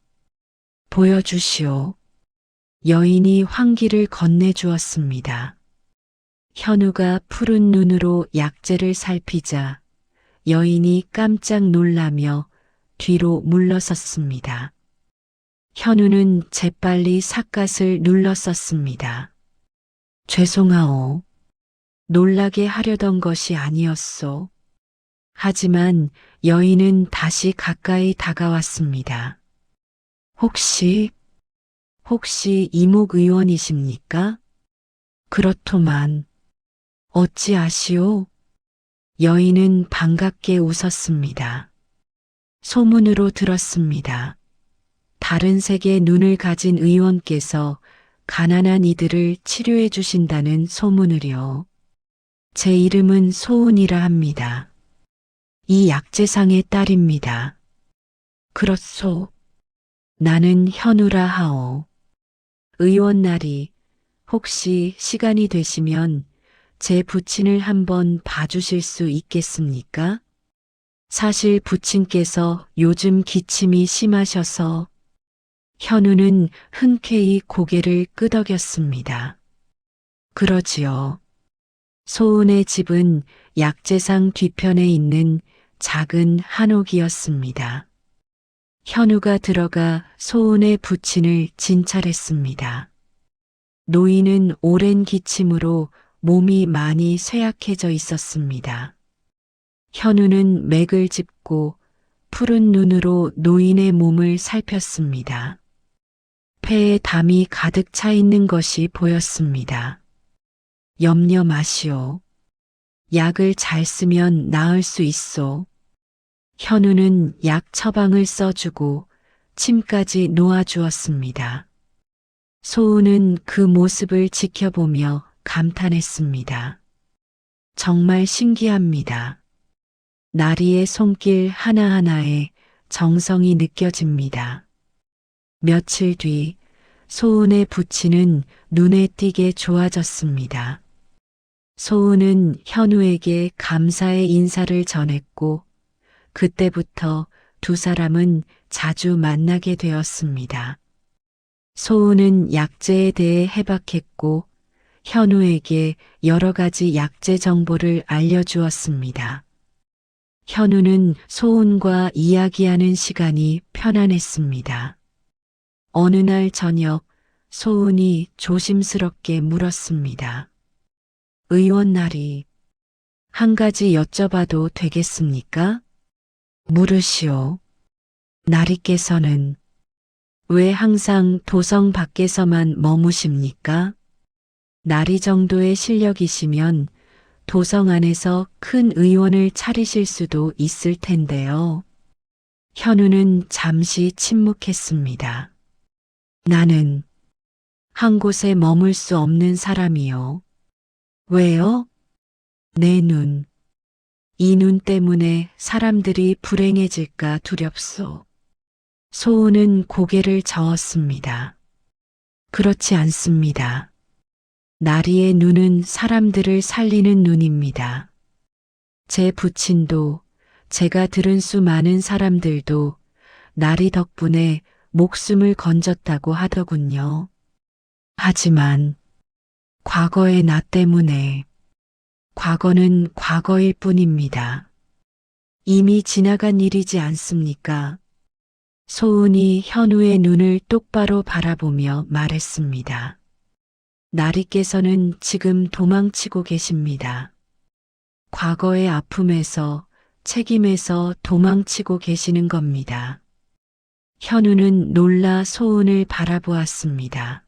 A: 보여주시오. 여인이 황기를 건네주었습니다. 현우가 푸른 눈으로 약재를 살피자 여인이 깜짝 놀라며 뒤로 물러섰습니다. 현우는 재빨리 삿갓을 눌렀었습니다. 죄송하오. 놀라게 하려던 것이 아니었소. 하지만 여인은 다시 가까이 다가왔습니다. 혹시 이목 의원이십니까? 그렇더만. 어찌 아시오? 여인은 반갑게 웃었습니다. 소문으로 들었습니다. 다른 색의 눈을 가진 의원께서 가난한 이들을 치료해 주신다는 소문을요. 제 이름은 소은이라 합니다. 이 약재상의 딸입니다. 그렇소. 나는 현우라 하오. 의원날이 혹시 시간이 되시면 제 부친을 한번 봐주실 수 있겠습니까? 사실 부친께서 요즘 기침이 심하셔서. 현우는 흔쾌히 고개를 끄덕였습니다. 그러지요. 소은의 집은 약재상 뒤편에 있는 작은 한옥이었습니다. 현우가 들어가 소은의 부친을 진찰했습니다. 노인은 오랜 기침으로 몸이 많이 쇠약해져 있었습니다. 현우는 맥을 짚고 푸른 눈으로 노인의 몸을 살폈습니다. 폐에 담이 가득 차 있는 것이 보였습니다. 염려 마시오. 약을 잘 쓰면 나을 수 있소. 현우는 약 처방을 써주고 침까지 놓아주었습니다. 소은은 그 모습을 지켜보며 감탄했습니다. 정말 신기합니다. 나리의 손길 하나하나에 정성이 느껴집니다. 며칠 뒤 소은의 부친은 눈에 띄게 좋아졌습니다. 소은은 현우에게 감사의 인사를 전했고 그때부터 두 사람은 자주 만나게 되었습니다. 소은은 약재에 대해 해박했고 현우에게 여러 가지 약재 정보를 알려주었습니다. 현우는 소은과 이야기하는 시간이 편안했습니다. 어느 날 저녁 소은이 조심스럽게 물었습니다. 의원날이 한 가지 여쭤봐도 되겠습니까? 물으시오. 나리께서는 왜 항상 도성 밖에서만 머무십니까? 나리 정도의 실력이시면 도성 안에서 큰 의원을 차리실 수도 있을 텐데요. 현우는 잠시 침묵했습니다. 나는 한 곳에 머물 수 없는 사람이요. 왜요? 내 눈. 이 눈 때문에 사람들이 불행해질까 두렵소. 소은은 고개를 저었습니다. 그렇지 않습니다. 나리의 눈은 사람들을 살리는 눈입니다. 제 부친도 제가 들은 수 많은 사람들도 나리 덕분에 목숨을 건졌다고 하더군요. 하지만 과거의 나 때문에 과거는 과거일 뿐입니다. 이미 지나간 일이지 않습니까? 소은이 현우의 눈을 똑바로 바라보며 말했습니다. 나리께서는 지금 도망치고 계십니다. 과거의 아픔에서 책임에서 도망치고 계시는 겁니다. 현우는 놀라 소은을 바라보았습니다.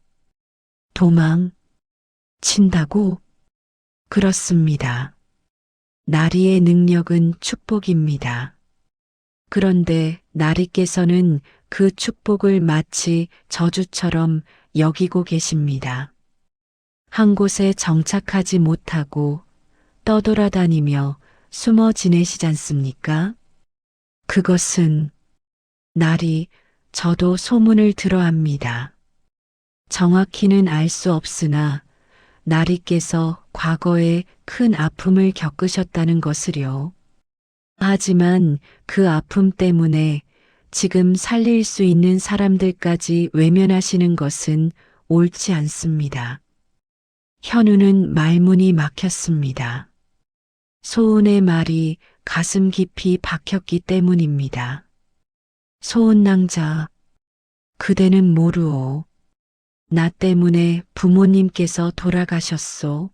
A: 도망친다고? 그렇습니다. 나리의 능력은 축복입니다. 그런데 나리께서는 그 축복을 마치 저주처럼 여기고 계십니다. 한 곳에 정착하지 못하고 떠돌아다니며 숨어 지내시지 않습니까? 그것은 나리, 저도 소문을 들어합니다. 정확히는 알 수 없으나 나리께서 과거에 큰 아픔을 겪으셨다는 것을요. 하지만 그 아픔 때문에 지금 살릴 수 있는 사람들까지 외면하시는 것은 옳지 않습니다. 현우는 말문이 막혔습니다. 소은의 말이 가슴 깊이 박혔기 때문입니다. 소은 낭자, 그대는 모르오. 나 때문에 부모님께서 돌아가셨소.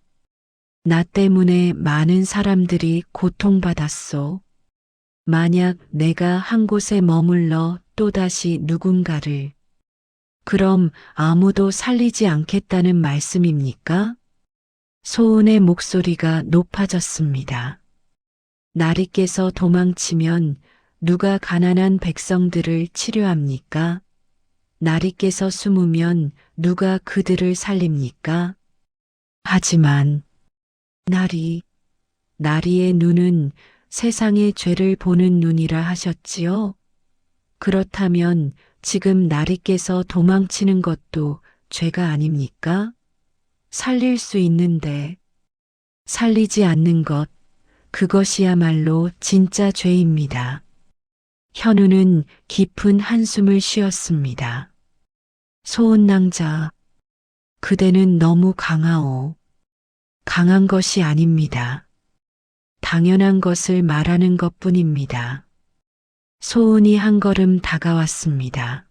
A: 나 때문에 많은 사람들이 고통받았소. 만약 내가 한 곳에 머물러 또다시 누군가를, 그럼 아무도 살리지 않겠다는 말씀입니까? 소은의 목소리가 높아졌습니다. 나리께서 도망치면 누가 가난한 백성들을 치료합니까? 나리께서 숨으면 누가 그들을 살립니까? 하지만 나리의 눈은 세상의 죄를 보는 눈이라 하셨지요? 그렇다면 지금 나리께서 도망치는 것도 죄가 아닙니까? 살릴 수 있는데 살리지 않는 것, 그것이야말로 진짜 죄입니다. 현우는 깊은 한숨을 쉬었습니다. 소은 낭자, 그대는 너무 강하오. 강한 것이 아닙니다. 당연한 것을 말하는 것뿐입니다. 소은이 한 걸음 다가왔습니다.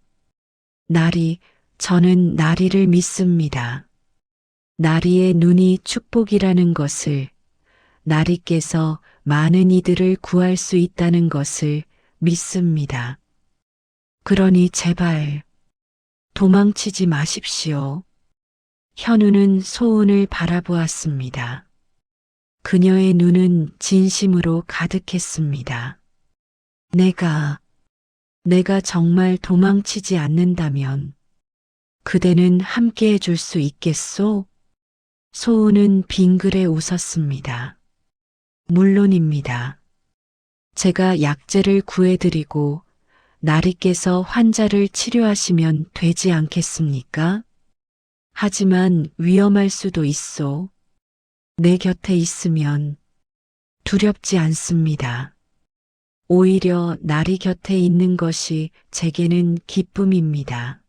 A: 저는 나리를 믿습니다. 나리의 눈이 축복이라는 것을, 나리께서 많은 이들을 구할 수 있다는 것을 믿습니다. 그러니 제발 도망치지 마십시오. 현우는 소은을 바라보았습니다. 그녀의 눈은 진심으로 가득했습니다. 내가 정말 도망치지 않는다면 그대는 함께 해줄 수 있겠소? 소은은 빙그레 웃었습니다. 물론입니다. 제가 약재를 구해드리고 나리께서 환자를 치료하시면 되지 않겠습니까? 하지만 위험할 수도 있소. 내 곁에 있으면 두렵지 않습니다. 오히려 나리 곁에 있는 것이 제게는 기쁨입니다.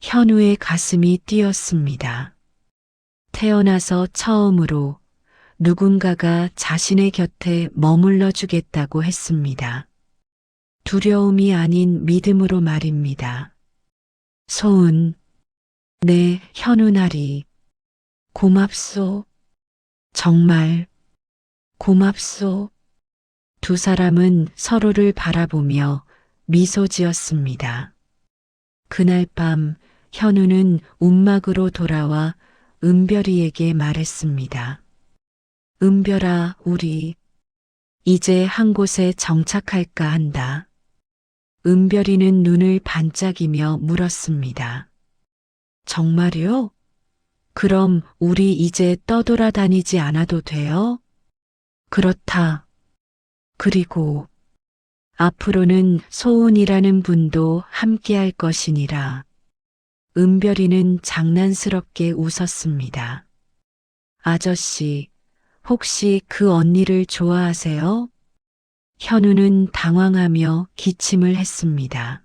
A: 현우의 가슴이 뛰었습니다. 태어나서 처음으로 누군가가 자신의 곁에 머물러 주겠다고 했습니다. 두려움이 아닌 믿음으로 말입니다. 소은, 네, 현우 나리, 고맙소. 정말 고맙소. 두 사람은 서로를 바라보며 미소 지었습니다. 그날 밤 현우는 움막으로 돌아와 은별이에게 말했습니다. 은별아, 우리 이제 한 곳에 정착할까 한다. 은별이는 눈을 반짝이며 물었습니다. 정말요? 그럼 우리 이제 떠돌아다니지 않아도 돼요? 그렇다. 그리고 앞으로는 소은이라는 분도 함께할 것이니라. 은별이는 장난스럽게 웃었습니다. 아저씨, 혹시 그 언니를 좋아하세요? 현우는 당황하며 기침을 했습니다.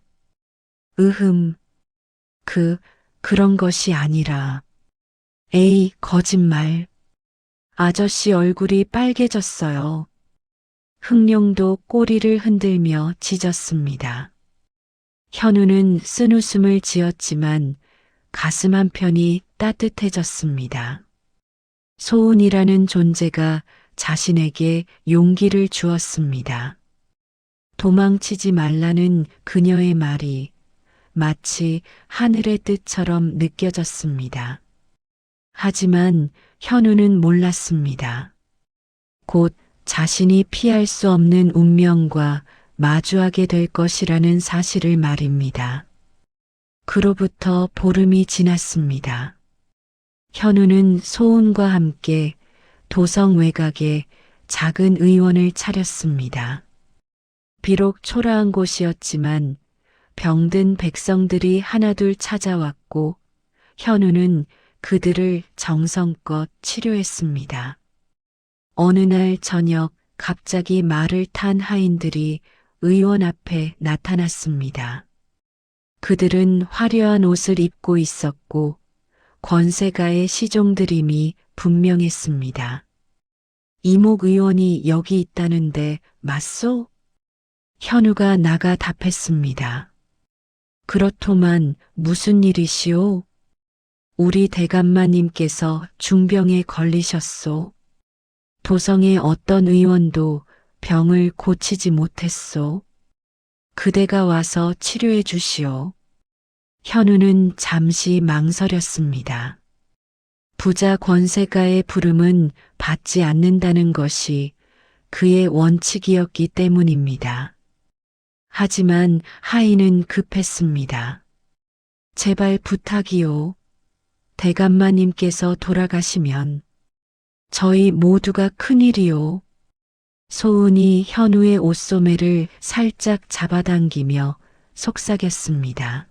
A: 그런 것이 아니라. 에이, 거짓말. 아저씨 얼굴이 빨개졌어요. 흥룡도 꼬리를 흔들며 짖었습니다. 현우는 쓴웃음을 지었지만 가슴 한편이 따뜻해졌습니다. 소은이라는 존재가 자신에게 용기를 주었습니다. 도망치지 말라는 그녀의 말이 마치 하늘의 뜻처럼 느껴졌습니다. 하지만 현우는 몰랐습니다. 곧 자신이 피할 수 없는 운명과 마주하게 될 것이라는 사실을 말입니다. 그로부터 보름이 지났습니다. 현우는 소은과 함께 도성 외곽에 작은 의원을 차렸습니다. 비록 초라한 곳이었지만 병든 백성들이 하나둘 찾아왔고 현우는 그들을 정성껏 치료했습니다. 어느 날 저녁 갑자기 말을 탄 하인들이 의원 앞에 나타났습니다. 그들은 화려한 옷을 입고 있었고 권세가의 시종들임이 분명했습니다. 이목 의원이 여기 있다는데 맞소? 현우가 나가 답했습니다. 그렇더만 무슨 일이시오? 우리 대감마님께서 중병에 걸리셨소. 도성의 어떤 의원도 병을 고치지 못했소. 그대가 와서 치료해 주시오. 현우는 잠시 망설였습니다. 부자 권세가의 부름은 받지 않는다는 것이 그의 원칙이었기 때문입니다. 하지만 하인은 급했습니다. 제발 부탁이오. 대감마님께서 돌아가시면 저희 모두가 큰일이오. 소은이 현우의 옷소매를 살짝 잡아당기며 속삭였습니다.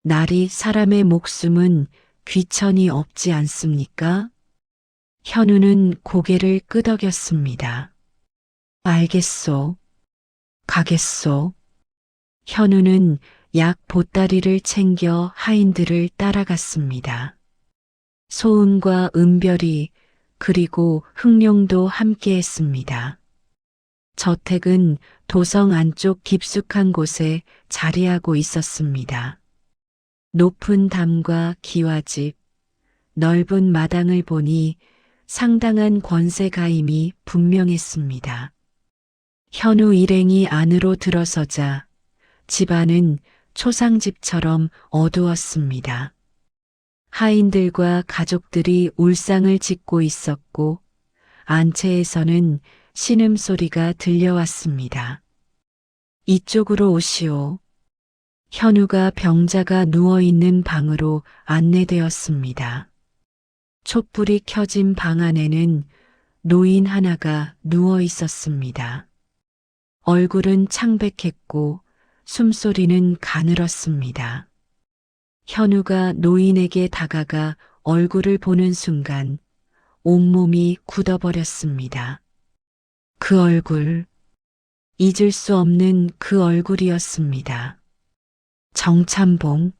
A: 날이 사람의 목숨은 귀천이 없지 않습니까? 현우는 고개를 끄덕였습니다. 알겠소. 가겠소. 현우는 약 보따리를 챙겨 하인들을 따라갔습니다. 소은과 은별이 그리고 흑룡도 함께했습니다. 저택은 도성 안쪽 깊숙한 곳에 자리하고 있었습니다. 높은 담과 기와집, 넓은 마당을 보니 상당한 권세가임이 분명했습니다. 현우 일행이 안으로 들어서자 집안은 초상집처럼 어두웠습니다. 하인들과 가족들이 울상을 짓고 있었고 안채에서는 신음소리가 들려왔습니다. 이쪽으로 오시오. 현우가 병자가 누워있는 방으로 안내되었습니다. 촛불이 켜진 방 안에는 노인 하나가 누워 있었습니다. 얼굴은 창백했고 숨소리는 가늘었습니다. 현우가 노인에게 다가가 얼굴을 보는 순간 온몸이 굳어버렸습니다. 그 얼굴, 잊을 수 없는 그 얼굴이었습니다. 정찬봉,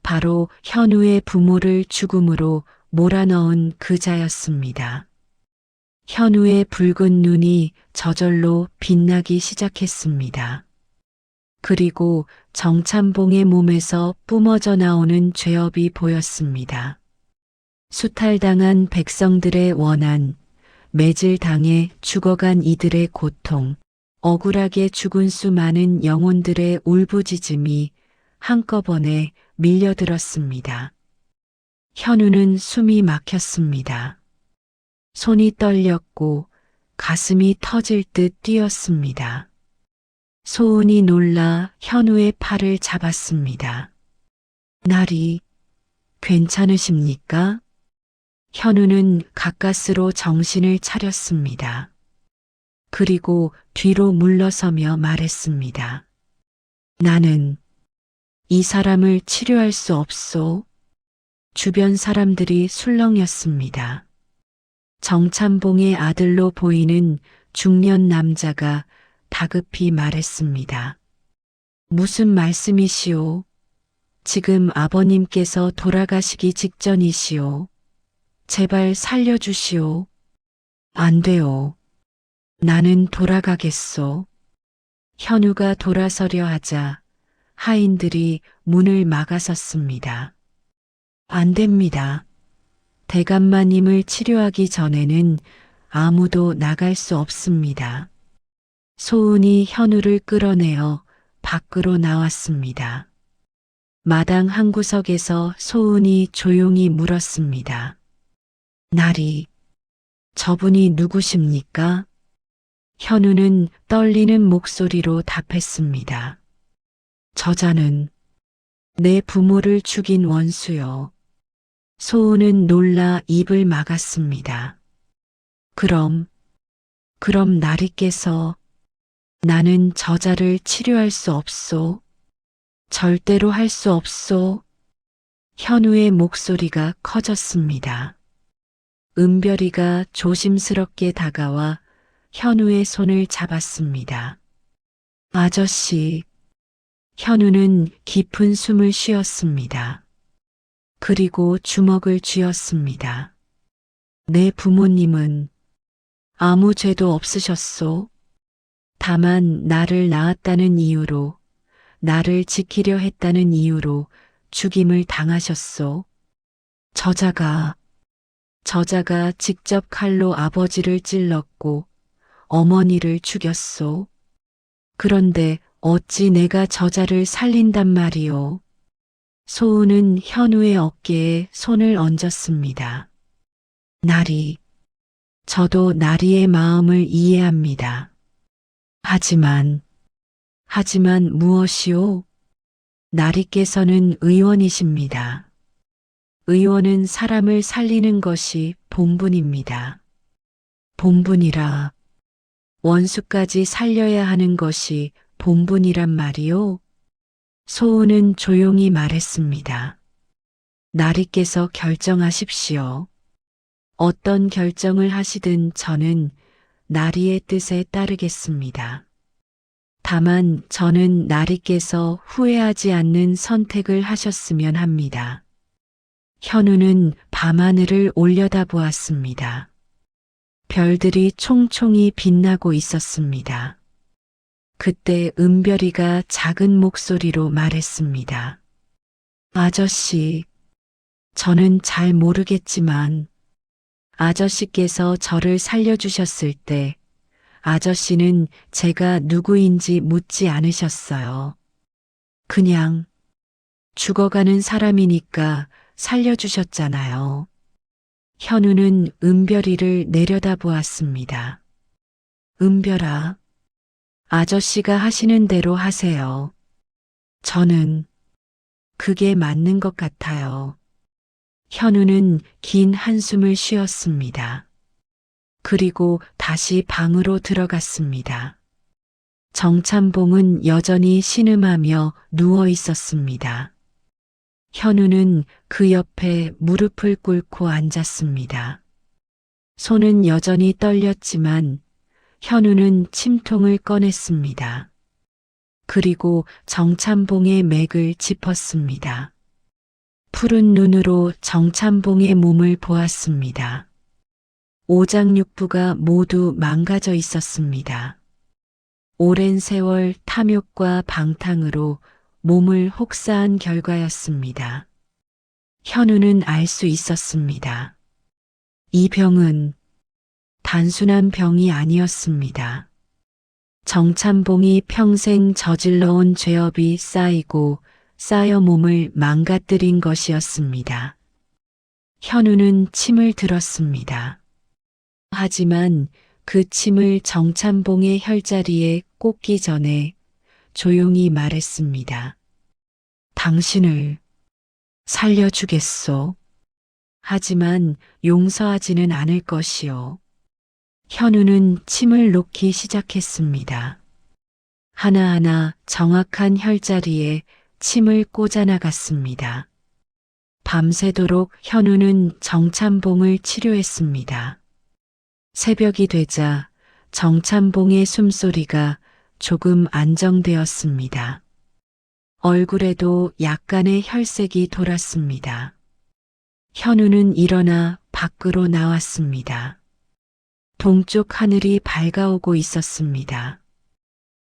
A: 바로 현우의 부모를 죽음으로 몰아넣은 그자였습니다. 현우의 붉은 눈이 저절로 빛나기 시작했습니다. 그리고 정찬봉의 몸에서 뿜어져 나오는 죄업이 보였습니다. 수탈당한 백성들의 원한, 매질당해 죽어간 이들의 고통, 억울하게 죽은 수많은 영혼들의 울부짖음이 한꺼번에 밀려들었습니다. 현우는 숨이 막혔습니다. 손이 떨렸고 가슴이 터질 듯 뛰었습니다. 소은이 놀라 현우의 팔을 잡았습니다. 나리, 괜찮으십니까? 현우는 가까스로 정신을 차렸습니다. 그리고 뒤로 물러서며 말했습니다. 나는 이 사람을 치료할 수 없소. 주변 사람들이 술렁였습니다. 정찬봉의 아들로 보이는 중년 남자가 다급히 말했습니다. 무슨 말씀이시오? 지금 아버님께서 돌아가시기 직전이시오. 제발 살려주시오. 안 돼요. 나는 돌아가겠소. 현우가 돌아서려 하자 하인들이 문을 막아섰습니다. 안 됩니다. 대감마님을 치료하기 전에는 아무도 나갈 수 없습니다. 소은이 현우를 끌어내어 밖으로 나왔습니다. 마당 한 구석에서 소은이 조용히 물었습니다. 나리, 저분이 누구십니까? 현우는 떨리는 목소리로 답했습니다. 저자는 내 부모를 죽인 원수요. 소은은 놀라 입을 막았습니다. 그럼 나리께서 나는 저자를 치료할 수 없소. 절대로 할 수 없소. 현우의 목소리가 커졌습니다. 은별이가 조심스럽게 다가와 현우의 손을 잡았습니다. 아저씨, 현우는 깊은 숨을 쉬었습니다. 그리고 주먹을 쥐었습니다. 내 부모님은 아무 죄도 없으셨소. 다만 나를 낳았다는 이유로, 나를 지키려 했다는 이유로 죽임을 당하셨소. 저자가 직접 칼로 아버지를 찔렀고 어머니를 죽였소. 그런데 어찌 내가 저자를 살린단 말이오. 소은은 현우의 어깨에 손을 얹었습니다. 나리, 저도 나리의 마음을 이해합니다. 하지만 무엇이오? 나리께서는 의원이십니다. 의원은 사람을 살리는 것이 본분입니다. 본분이라 원수까지 살려야 하는 것이 본분이란 말이오? 소은은 조용히 말했습니다. 나리께서 결정하십시오. 어떤 결정을 하시든 저는 나리의 뜻에 따르겠습니다. 다만 저는 나리께서 후회하지 않는 선택을 하셨으면 합니다. 현우는 밤하늘을 올려다보았습니다. 별들이 총총히 빛나고 있었습니다. 그때 은별이가 작은 목소리로 말했습니다. 아저씨, 저는 잘 모르겠지만 아저씨께서 저를 살려주셨을 때 아저씨는 제가 누구인지 묻지 않으셨어요. 그냥 죽어가는 사람이니까 살려주셨잖아요. 현우는 은별이를 내려다보았습니다. 은별아, 아저씨가 하시는 대로 하세요. 저는 그게 맞는 것 같아요. 현우는 긴 한숨을 쉬었습니다. 그리고 다시 방으로 들어갔습니다. 정찬봉은 여전히 신음하며 누워 있었습니다. 현우는 그 옆에 무릎을 꿇고 앉았습니다. 손은 여전히 떨렸지만 현우는 침통을 꺼냈습니다. 그리고 정찬봉의 맥을 짚었습니다. 푸른 눈으로 정찬봉의 몸을 보았습니다. 오장육부가 모두 망가져 있었습니다. 오랜 세월 탐욕과 방탕으로 몸을 혹사한 결과였습니다. 현우는 알 수 있었습니다. 이 병은 단순한 병이 아니었습니다. 정찬봉이 평생 저질러온 죄업이 쌓이고 쌓여 몸을 망가뜨린 것이었습니다. 현우는 침을 들었습니다. 하지만 그 침을 정찬봉의 혈자리에 꽂기 전에 조용히 말했습니다. 당신을 살려주겠소. 하지만 용서하지는 않을 것이요. 현우는 침을 놓기 시작했습니다. 하나하나 정확한 혈자리에 침을 꽂아 나갔습니다. 밤새도록 현우는 정찬봉을 치료했습니다. 새벽이 되자 정찬봉의 숨소리가 조금 안정되었습니다. 얼굴에도 약간의 혈색이 돌았습니다. 현우는 일어나 밖으로 나왔습니다. 동쪽 하늘이 밝아오고 있었습니다.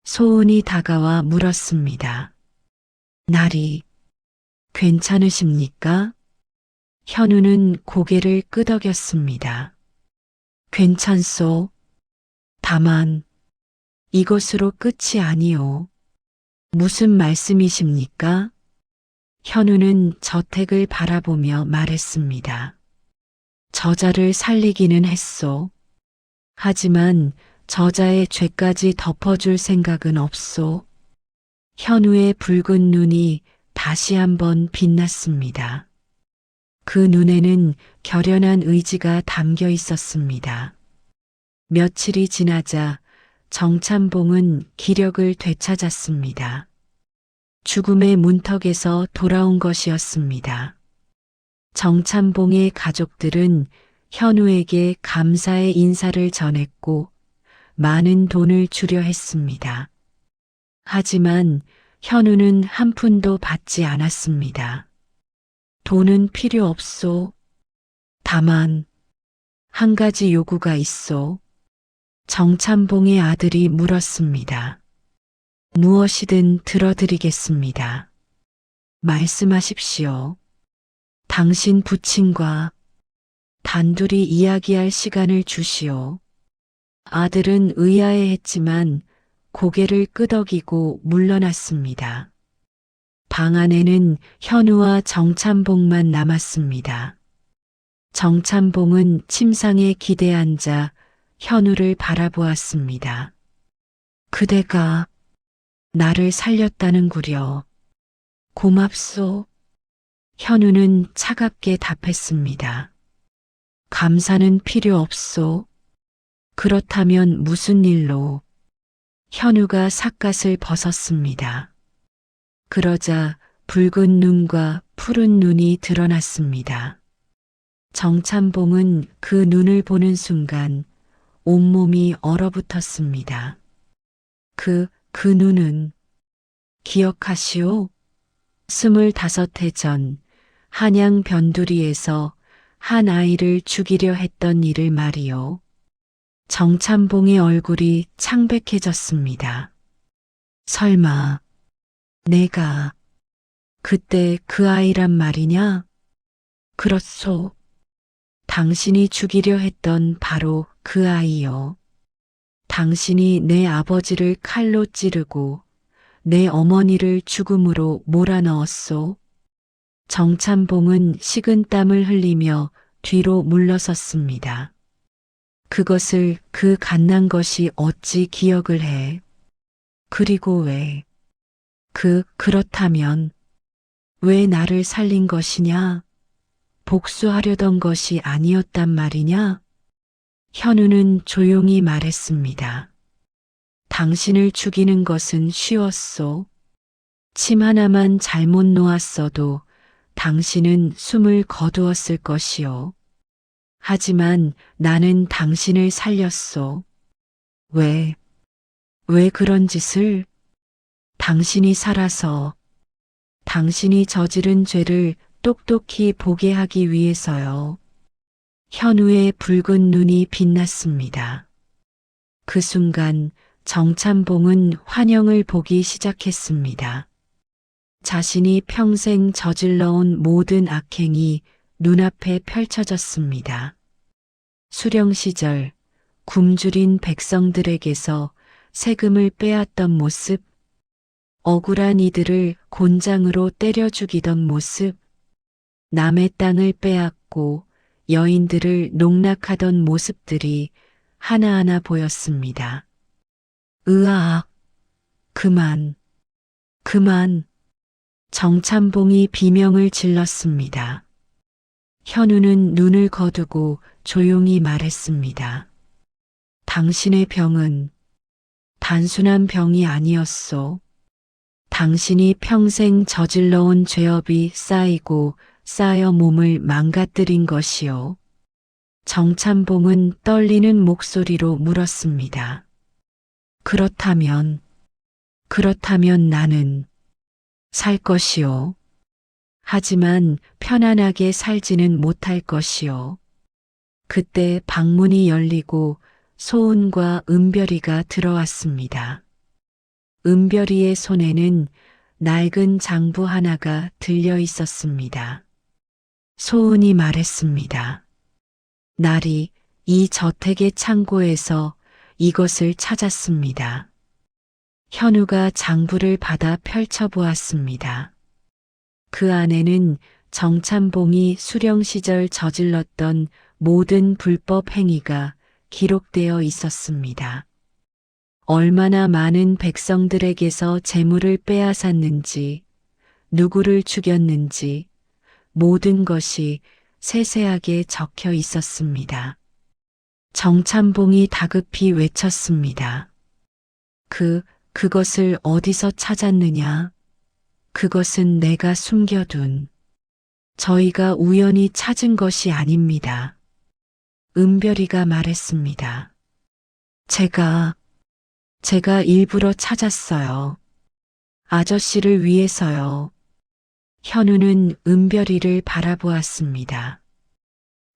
A: 소은이 다가와 물었습니다. 나리, 괜찮으십니까? 현우는 고개를 끄덕였습니다. 괜찮소. 다만 이것으로 끝이 아니오. 무슨 말씀이십니까? 현우는 저택을 바라보며 말했습니다. 저자를 살리기는 했소. 하지만 저자의 죄까지 덮어줄 생각은 없소. 현우의 붉은 눈이 다시 한번 빛났습니다. 그 눈에는 결연한 의지가 담겨 있었습니다. 며칠이 지나자 정찬봉은 기력을 되찾았습니다. 죽음의 문턱에서 돌아온 것이었습니다. 정찬봉의 가족들은 현우에게 감사의 인사를 전했고 많은 돈을 주려 했습니다. 하지만 현우는 한 푼도 받지 않았습니다. 돈은 필요 없소. 다만 한 가지 요구가 있소. 정찬봉의 아들이 물었습니다. 무엇이든 들어드리겠습니다. 말씀하십시오. 당신 부친과 단둘이 이야기할 시간을 주시오. 아들은 의아해했지만 고개를 끄덕이고 물러났습니다. 방 안에는 현우와 정찬봉만 남았습니다. 정찬봉은 침상에 기대 앉아 현우를 바라보았습니다. 그대가 나를 살렸다는구려. 고맙소. 현우는 차갑게 답했습니다. 감사는 필요 없소. 그렇다면 무슨 일로? 현우가 삿갓을 벗었습니다. 그러자 붉은 눈과 푸른 눈이 드러났습니다. 정찬봉은 그 눈을 보는 순간 온몸이 얼어붙었습니다. 그 눈은 기억하시오? 25해 전 한양 변두리에서 한 아이를 죽이려 했던 일을 말이요. 정찬봉의 얼굴이 창백해졌습니다. 설마 내가 그때 그 아이란 말이냐? 그렇소. 당신이 죽이려 했던 바로 그 아이요. 당신이 내 아버지를 칼로 찌르고 내 어머니를 죽음으로 몰아넣었소. 정찬봉은 식은땀을 흘리며 뒤로 물러섰습니다. 그것을 그 갓난 것이 어찌 기억을 해. 그리고 왜? 그렇다면 왜 나를 살린 것이냐? 복수하려던 것이 아니었단 말이냐? 현우는 조용히 말했습니다. 당신을 죽이는 것은 쉬웠소. 침 하나만 잘못 놓았어도 당신은 숨을 거두었을 것이요. 하지만 나는 당신을 살렸소. 왜 그런 짓을? 당신이 살아서, 당신이 저지른 죄를 똑똑히 보게 하기 위해서요. 현우의 붉은 눈이 빛났습니다. 그 순간 정찬봉은 환영을 보기 시작했습니다. 자신이 평생 저질러온 모든 악행이 눈앞에 펼쳐졌습니다. 수령 시절 굶주린 백성들에게서 세금을 빼앗던 모습, 억울한 이들을 곤장으로 때려 죽이던 모습, 남의 땅을 빼앗고 여인들을 농락하던 모습들이 하나하나 보였습니다. 으악! 그만! 정찬봉이 비명을 질렀습니다. 현우는 눈을 거두고 조용히 말했습니다. 당신의 병은 단순한 병이 아니었소. 당신이 평생 저질러온 죄업이 쌓이고 쌓여 몸을 망가뜨린 것이요. 정찬봉은 떨리는 목소리로 물었습니다. 그렇다면 나는 살 것이요. 하지만 편안하게 살지는 못할 것이요. 그때 방문이 열리고 소은과 은별이가 들어왔습니다. 은별이의 손에는 낡은 장부 하나가 들려 있었습니다. 소은이 말했습니다. 날이 이 저택의 창고에서 이것을 찾았습니다. 현우가 장부를 받아 펼쳐보았습니다. 그 안에는 정찬봉이 수령 시절 저질렀던 모든 불법 행위가 기록되어 있었습니다. 얼마나 많은 백성들에게서 재물을 빼앗았는지, 누구를 죽였는지, 모든 것이 세세하게 적혀 있었습니다. 정찬봉이 다급히 외쳤습니다. 그것을 어디서 찾았느냐? 그것은 내가 숨겨둔, 저희가 우연히 찾은 것이 아닙니다. 은별이가 말했습니다. 제가 일부러 찾았어요. 아저씨를 위해서요. 현우는 은별이를 바라보았습니다.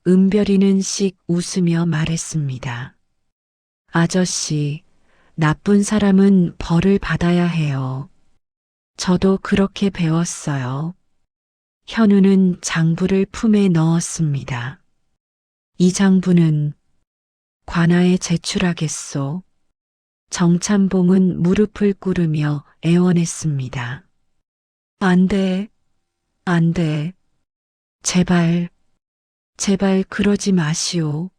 A: 은별이는 씩 웃으며 말했습니다. 아저씨, 나쁜 사람은 벌을 받아야 해요. 저도 그렇게 배웠어요. 현우는 장부를 품에 넣었습니다. 이 장부는 관아에 제출하겠소. 정찬봉은 무릎을 꿇으며 애원했습니다. 안 돼, 안 돼. 제발 그러지 마시오.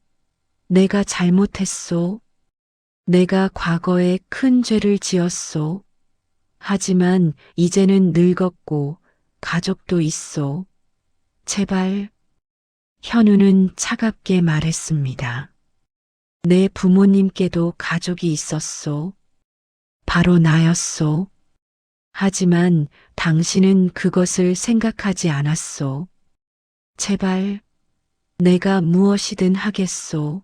A: 내가 잘못했소. 내가 과거에 큰 죄를 지었소. 하지만 이제는 늙었고 가족도 있소. 제발. 현우는 차갑게 말했습니다. 내 부모님께도 가족이 있었소. 바로 나였소. 하지만 당신은 그것을 생각하지 않았소. 제발, 내가 무엇이든 하겠소.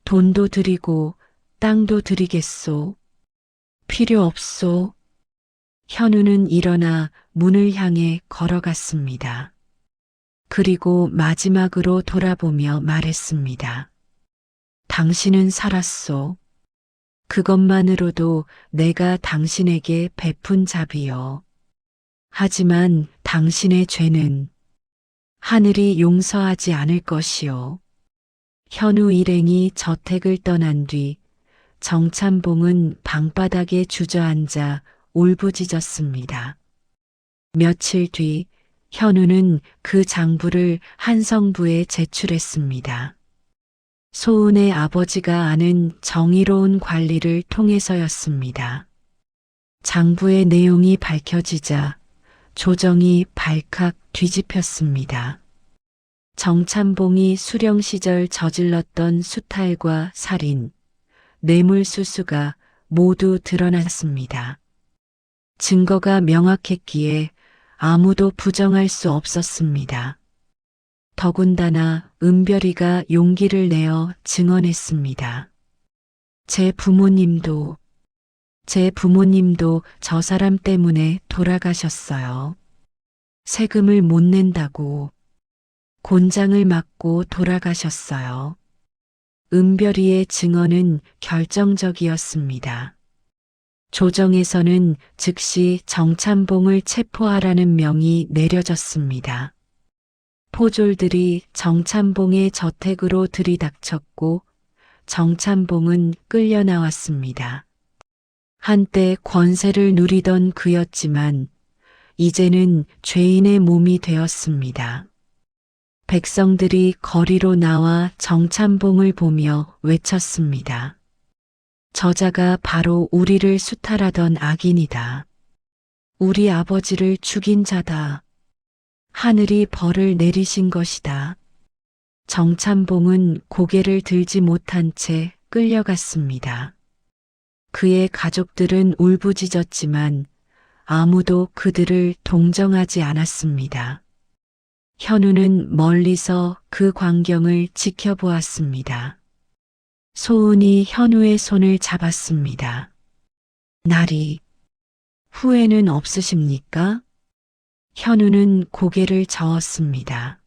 A: 돈도 드리고 땅도 드리겠소. 필요 없소. 현우는 일어나 문을 향해 걸어갔습니다. 그리고 마지막으로 돌아보며 말했습니다. 당신은 살았소. 그것만으로도 내가 당신에게 베푼 자비요. 하지만 당신의 죄는 하늘이 용서하지 않을 것이요. 현우 일행이 저택을 떠난 뒤 정찬봉은 방바닥에 주저앉아 울부짖었습니다. 며칠 뒤 현우는 그 장부를 한성부에 제출했습니다. 소은의 아버지가 아는 정의로운 관리를 통해서였습니다. 장부의 내용이 밝혀지자 조정이 발칵 뒤집혔습니다. 정찬봉이 수령 시절 저질렀던 수탈과 살인, 뇌물수수가 모두 드러났습니다. 증거가 명확했기에 아무도 부정할 수 없었습니다. 더군다나 은별이가 용기를 내어 증언했습니다. 제 부모님도 저 사람 때문에 돌아가셨어요. 세금을 못 낸다고 곤장을 맞고 돌아가셨어요. 은별이의 증언은 결정적이었습니다. 조정에서는 즉시 정찬봉을 체포하라는 명이 내려졌습니다. 포졸들이 정찬봉의 저택으로 들이닥쳤고 정찬봉은 끌려 나왔습니다. 한때 권세를 누리던 그였지만 이제는 죄인의 몸이 되었습니다. 백성들이 거리로 나와 정찬봉을 보며 외쳤습니다. 저자가 바로 우리를 수탈하던 악인이다. 우리 아버지를 죽인 자다. 하늘이 벌을 내리신 것이다. 정찬봉은 고개를 들지 못한 채 끌려갔습니다. 그의 가족들은 울부짖었지만 아무도 그들을 동정하지 않았습니다. 현우는 멀리서 그 광경을 지켜보았습니다. 소은이 현우의 손을 잡았습니다. 나리, 후회는 없으십니까? 현우는 고개를 저었습니다.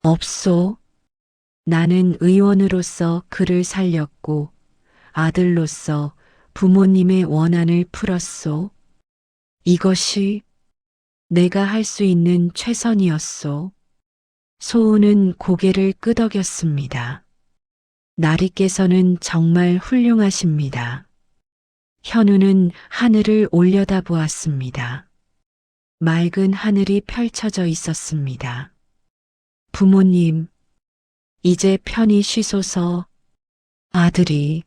A: 없소. 나는 의원으로서 그를 살렸고 아들로서 부모님의 원한을 풀었소. 이것이 내가 할 수 있는 최선이었소. 소은은 고개를 끄덕였습니다. 나리께서는 정말 훌륭하십니다. 현우는 하늘을 올려다보았습니다. 맑은 하늘이 펼쳐져 있었습니다. 부모님, 이제 편히 쉬소서. 아들이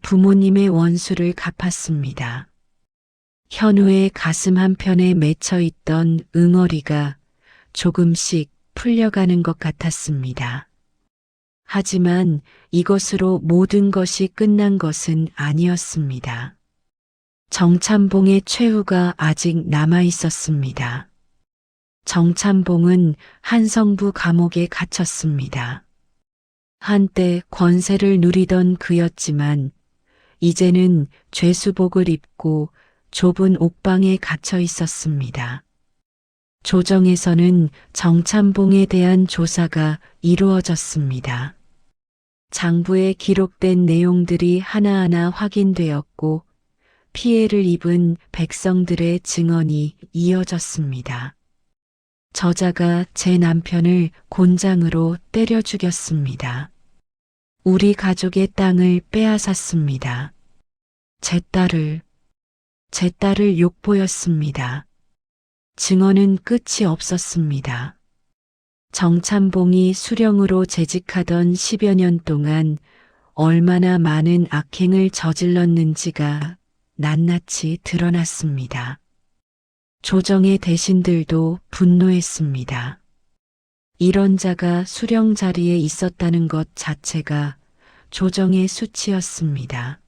A: 부모님의 원수를 갚았습니다. 현우의 가슴 한편에 맺혀 있던 응어리가 조금씩 풀려가는 것 같았습니다. 하지만 이것으로 모든 것이 끝난 것은 아니었습니다. 정찬봉의 최후가 아직 남아 있었습니다. 정찬봉은 한성부 감옥에 갇혔습니다. 한때 권세를 누리던 그였지만 이제는 죄수복을 입고 좁은 옥방에 갇혀 있었습니다. 조정에서는 정찬봉에 대한 조사가 이루어졌습니다. 장부에 기록된 내용들이 하나하나 확인되었고 피해를 입은 백성들의 증언이 이어졌습니다. 저자가 제 남편을 곤장으로 때려 죽였습니다. 우리 가족의 땅을 빼앗았습니다. 제 딸을 욕보였습니다. 증언은 끝이 없었습니다. 정찬봉이 수령으로 재직하던 10여 년 동안 얼마나 많은 악행을 저질렀는지가 낱낱이 드러났습니다. 조정의 대신들도 분노했습니다. 이런 자가 수령 자리에 있었다는 것 자체가 조정의 수치였습니다.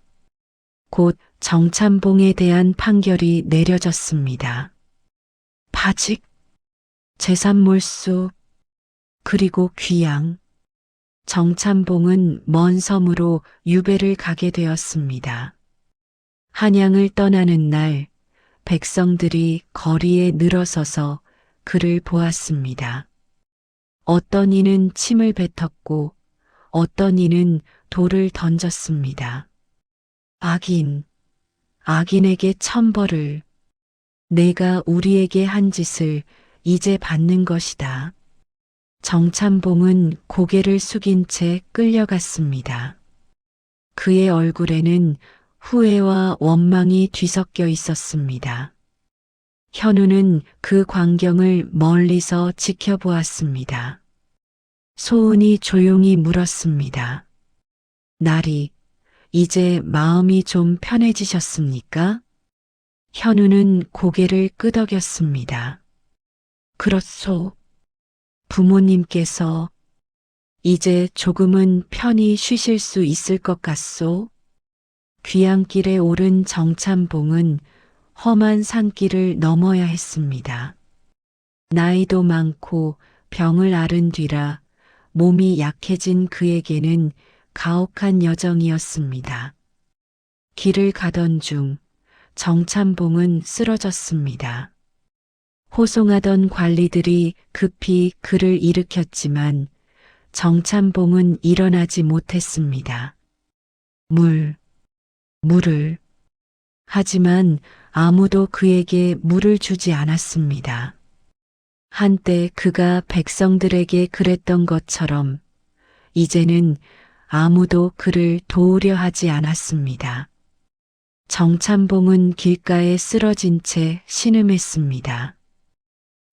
A: 곧 정찬봉에 대한 판결이 내려졌습니다. 파직, 재산 몰수, 그리고 귀양. 정찬봉은 먼 섬으로 유배를 가게 되었습니다. 한양을 떠나는 날 백성들이 거리에 늘어서서 그를 보았습니다. 어떤 이는 침을 뱉었고 어떤 이는 돌을 던졌습니다. 악인에게 천벌을, 내가 우리에게 한 짓을 이제 받는 것이다. 정찬봉은 고개를 숙인 채 끌려갔습니다. 그의 얼굴에는 후회와 원망이 뒤섞여 있었습니다. 현우는 그 광경을 멀리서 지켜보았습니다. 소은이 조용히 물었습니다. 나리, 이제 마음이 좀 편해지셨습니까? 현우는 고개를 끄덕였습니다. 그렇소. 부모님께서 이제 조금은 편히 쉬실 수 있을 것 같소? 귀향길에 오른 정찬봉은 험한 산길을 넘어야 했습니다. 나이도 많고 병을 앓은 뒤라 몸이 약해진 그에게는 가혹한 여정이었습니다. 길을 가던 중 정찬봉은 쓰러졌습니다. 호송하던 관리들이 급히 그를 일으켰지만 정찬봉은 일어나지 못했습니다. 물을. 하지만 아무도 그에게 물을 주지 않았습니다. 한때 그가 백성들에게 그랬던 것처럼 이제는 아무도 그를 도우려 하지 않았습니다. 정찬봉은 길가에 쓰러진 채 신음했습니다.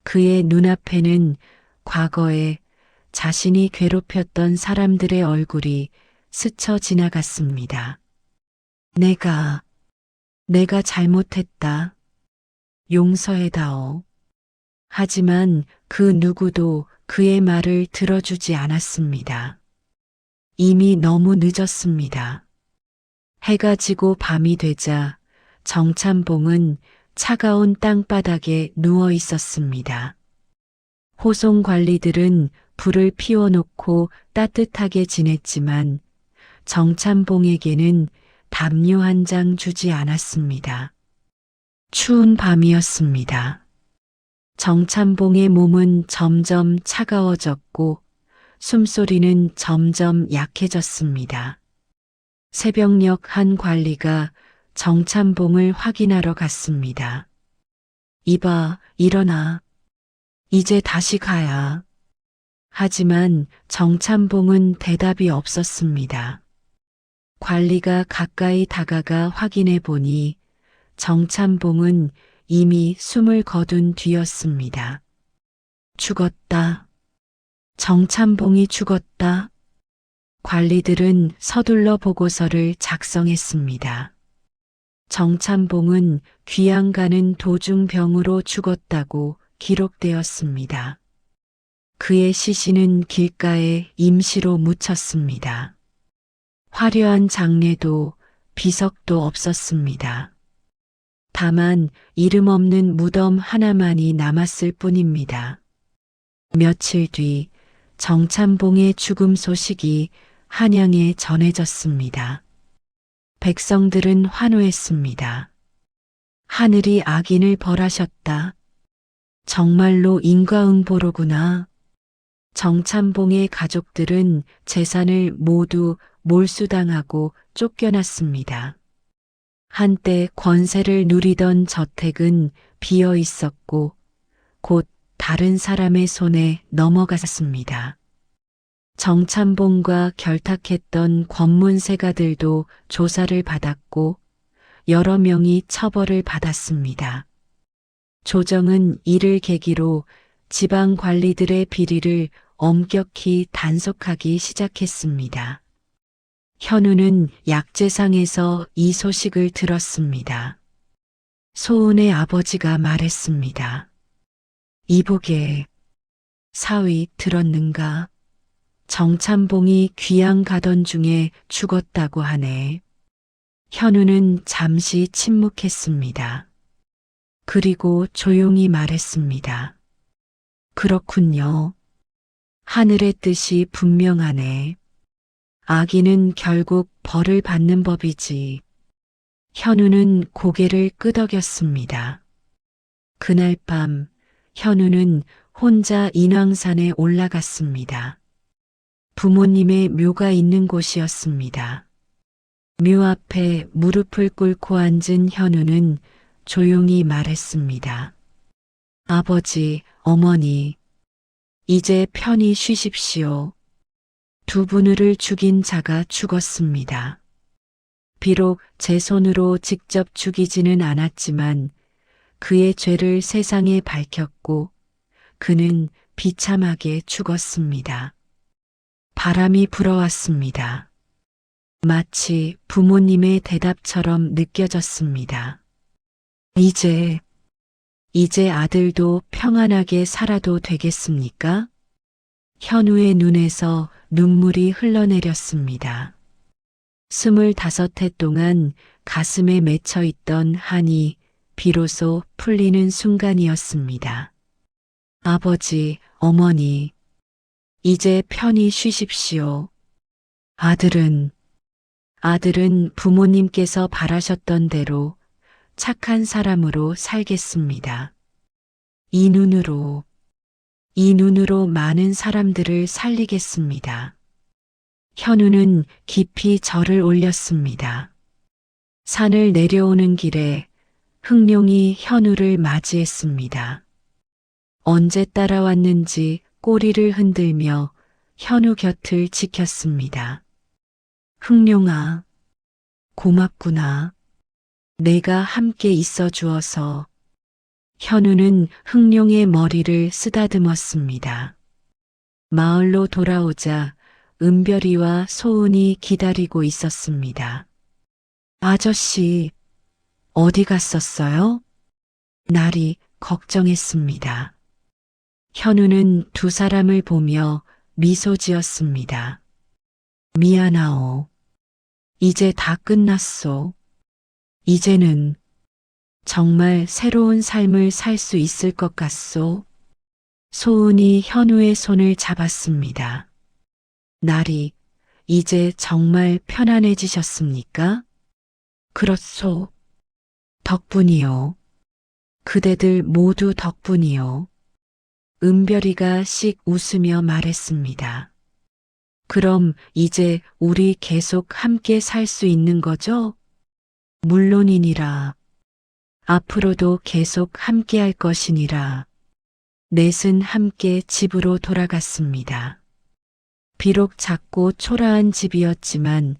A: 그의 눈앞에는 과거에 자신이 괴롭혔던 사람들의 얼굴이 스쳐 지나갔습니다. 내가 잘못했다. 용서해다오. 하지만 그 누구도 그의 말을 들어주지 않았습니다. 이미 너무 늦었습니다. 해가 지고 밤이 되자 정찬봉은 차가운 땅바닥에 누워 있었습니다. 호송 관리들은 불을 피워놓고 따뜻하게 지냈지만 정찬봉에게는 담요 한 장 주지 않았습니다. 추운 밤이었습니다. 정찬봉의 몸은 점점 차가워졌고 숨소리는 점점 약해졌습니다. 새벽녘 한 관리가 정찬봉을 확인하러 갔습니다. 이봐, 일어나. 이제 다시 가야. 하지만 정찬봉은 대답이 없었습니다. 관리가 가까이 다가가 확인해 보니 정찬봉은 이미 숨을 거둔 뒤였습니다. 죽었다. 정찬봉이 죽었다. 관리들은 서둘러 보고서를 작성했습니다. 정찬봉은 귀양 가는 도중 병으로 죽었다고 기록되었습니다. 그의 시신은 길가에 임시로 묻혔습니다. 화려한 장례도 비석도 없었습니다. 다만 이름 없는 무덤 하나만이 남았을 뿐입니다. 며칠 뒤 정찬봉의 죽음 소식이 한양에 전해졌습니다. 백성들은 환호했습니다. 하늘이 악인을 벌하셨다. 정말로 인과응보로구나. 정찬봉의 가족들은 재산을 모두 몰수당하고 쫓겨났습니다. 한때 권세를 누리던 저택은 비어 있었고 곧 다른 사람의 손에 넘어갔습니다. 정찬봉과 결탁했던 권문세가들도 조사를 받았고 여러 명이 처벌을 받았습니다. 조정은 이를 계기로 지방 관리들의 비리를 엄격히 단속하기 시작했습니다. 현우는 약재상에서 이 소식을 들었습니다. 소은의 아버지가 말했습니다. 이보게, 사위 들었는가? 정찬봉이 귀양 가던 중에 죽었다고 하네. 현우는 잠시 침묵했습니다. 그리고 조용히 말했습니다. 그렇군요. 하늘의 뜻이 분명하네. 악인은 결국 벌을 받는 법이지. 현우는 고개를 끄덕였습니다. 그날 밤 현우는 혼자 인왕산에 올라갔습니다. 부모님의 묘가 있는 곳이었습니다. 묘 앞에 무릎을 꿇고 앉은 현우는 조용히 말했습니다. 아버지, 어머니, 이제 편히 쉬십시오. 두 분을 죽인 자가 죽었습니다. 비록 제 손으로 직접 죽이지는 않았지만 그의 죄를 세상에 밝혔고 그는 비참하게 죽었습니다. 바람이 불어왔습니다. 마치 부모님의 대답처럼 느껴졌습니다. 이제 아들도 평안하게 살아도 되겠습니까? 현우의 눈에서 눈물이 흘러내렸습니다. 25해 동안 가슴에 맺혀 있던 한이 비로소 풀리는 순간이었습니다. 아버지, 어머니, 이제 편히 쉬십시오. 아들은 부모님께서 바라셨던 대로 착한 사람으로 살겠습니다. 이 눈으로 많은 사람들을 살리겠습니다. 현우는 깊이 절을 올렸습니다. 산을 내려오는 길에 흑룡이 현우를 맞이했습니다. 언제 따라왔는지 꼬리를 흔들며 현우 곁을 지켰습니다. 흑룡아, 고맙구나. 내가 함께 있어 주어서. 현우는 흑룡의 머리를 쓰다듬었습니다. 마을로 돌아오자 은별이와 소은이 기다리고 있었습니다. 아저씨, 어디 갔었어요? 날이 걱정했습니다. 현우는 두 사람을 보며 미소 지었습니다. 미안하오. 이제 다 끝났소. 이제는 정말 새로운 삶을 살 수 있을 것 같소. 소은이 현우의 손을 잡았습니다. 날이 이제 정말 편안해지셨습니까? 그렇소. 덕분이요. 그대들 모두 덕분이요. 은별이가 씩 웃으며 말했습니다. 그럼 이제 우리 계속 함께 살 수 있는 거죠? 물론이니라. 앞으로도 계속 함께 할 것이니라. 넷은 함께 집으로 돌아갔습니다. 비록 작고 초라한 집이었지만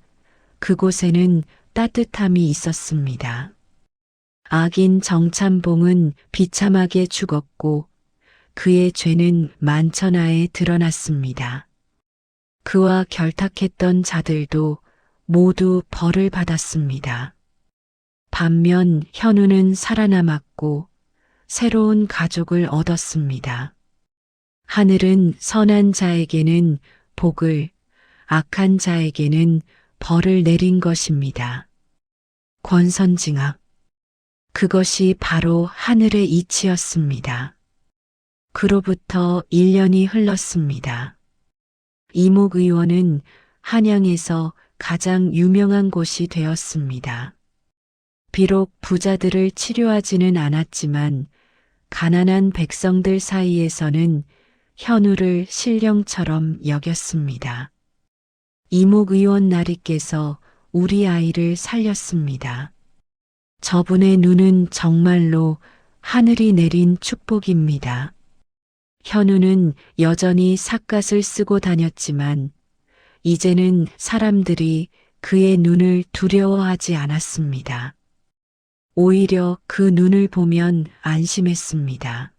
A: 그곳에는 따뜻함이 있었습니다. 악인 정찬봉은 비참하게 죽었고 그의 죄는 만천하에 드러났습니다. 그와 결탁했던 자들도 모두 벌을 받았습니다. 반면 현우는 살아남았고 새로운 가족을 얻었습니다. 하늘은 선한 자에게는 복을, 악한 자에게는 벌을 내린 것입니다. 권선징악. 그것이 바로 하늘의 이치였습니다. 그로부터 1년이 흘렀습니다. 이목 의원은 한양에서 가장 유명한 곳이 되었습니다. 비록 부자들을 치료하지는 않았지만 가난한 백성들 사이에서는 현우를 신령처럼 여겼습니다. 이목 의원 나리께서 우리 아이를 살렸습니다. 저분의 눈은 정말로 하늘이 내린 축복입니다. 현우는 여전히 삿갓을 쓰고 다녔지만 이제는 사람들이 그의 눈을 두려워하지 않았습니다. 오히려 그 눈을 보면 안심했습니다.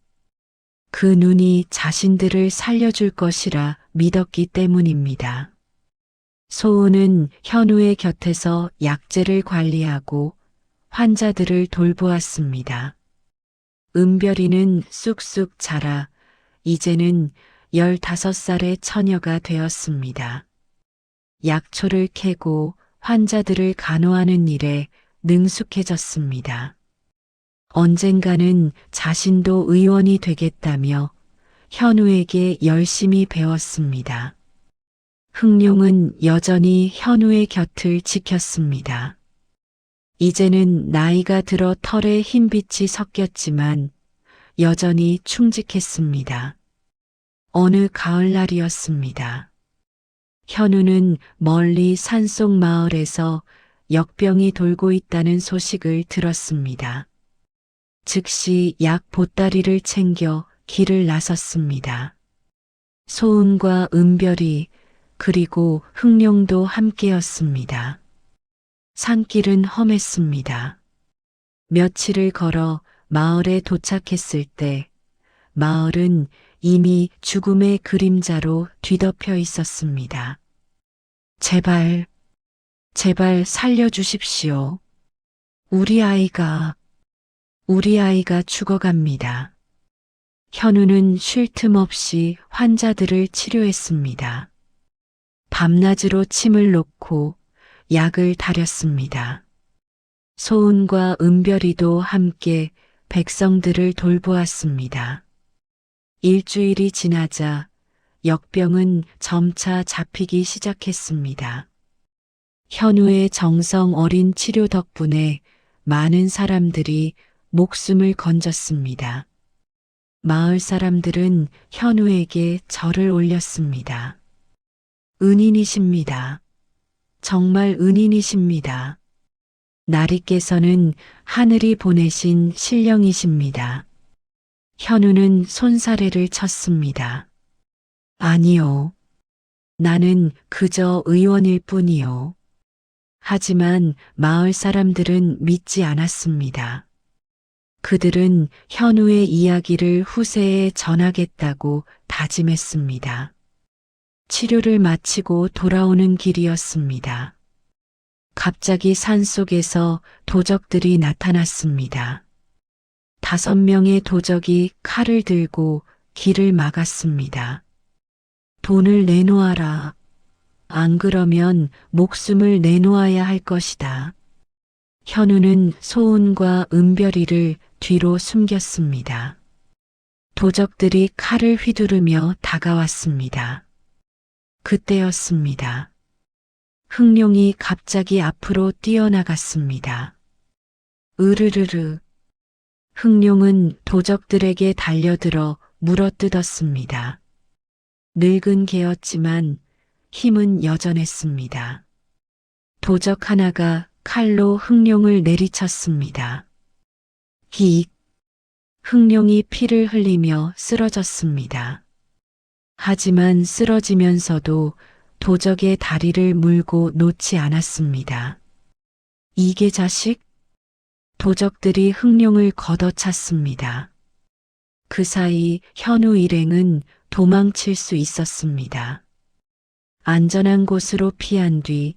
A: 그 눈이 자신들을 살려줄 것이라 믿었기 때문입니다. 소은은 현우의 곁에서 약재를 관리하고 환자들을 돌보았습니다. 은별이는 쑥쑥 자라 이제는 15살의 처녀가 되었습니다. 약초를 캐고 환자들을 간호하는 일에 능숙해졌습니다. 언젠가는 자신도 의원이 되겠다며 현우에게 열심히 배웠습니다. 흥룡은 여전히 현우의 곁을 지켰습니다. 이제는 나이가 들어 털에 흰빛이 섞였지만 여전히 충직했습니다. 어느 가을날이었습니다. 현우는 멀리 산속 마을에서 역병이 돌고 있다는 소식을 들었습니다. 즉시 약 보따리를 챙겨 길을 나섰습니다. 소은과 은별이 그리고 흥룡도 함께였습니다. 산길은 험했습니다. 며칠을 걸어 마을에 도착했을 때 마을은 이미 죽음의 그림자로 뒤덮여 있었습니다. 제발, 제발 살려주십시오. 우리 아이가 죽어갑니다. 현우는 쉴 틈 없이 환자들을 치료했습니다. 밤낮으로 침을 놓고 약을 다렸습니다. 소은과 은별이도 함께 백성들을 돌보았습니다. 일주일이 지나자 역병은 점차 잡히기 시작했습니다. 현우의 정성 어린 치료 덕분에 많은 사람들이 목숨을 건졌습니다. 마을 사람들은 현우에게 절을 올렸습니다. 은인이십니다. 정말 은인이십니다. 나리께서는 하늘이 보내신 신령이십니다. 현우는 손사래를 쳤습니다. 아니요. 나는 그저 의원일 뿐이요. 하지만 마을 사람들은 믿지 않았습니다. 그들은 현우의 이야기를 후세에 전하겠다고 다짐했습니다. 치료를 마치고 돌아오는 길이었습니다. 갑자기 산속에서 도적들이 나타났습니다. 5명의 도적이 칼을 들고 길을 막았습니다. 돈을 내놓아라. 안 그러면 목숨을 내놓아야 할 것이다. 현우는 소은과 은별이를 뒤로 숨겼습니다. 도적들이 칼을 휘두르며 다가왔습니다. 그때였습니다. 흥룡이 갑자기 앞으로 뛰어나갔습니다. 으르르르. 흥룡은 도적들에게 달려들어 물어뜯었습니다. 늙은 개였지만 힘은 여전했습니다. 도적 하나가 칼로 흥룡을 내리쳤습니다. 히! 흥룡이 피를 흘리며 쓰러졌습니다. 하지만 쓰러지면서도 도적의 다리를 물고 놓지 않았습니다. 이게 자식? 도적들이 흥룡을 걷어찼습니다. 그 사이 현우 일행은 도망칠 수 있었습니다. 안전한 곳으로 피한 뒤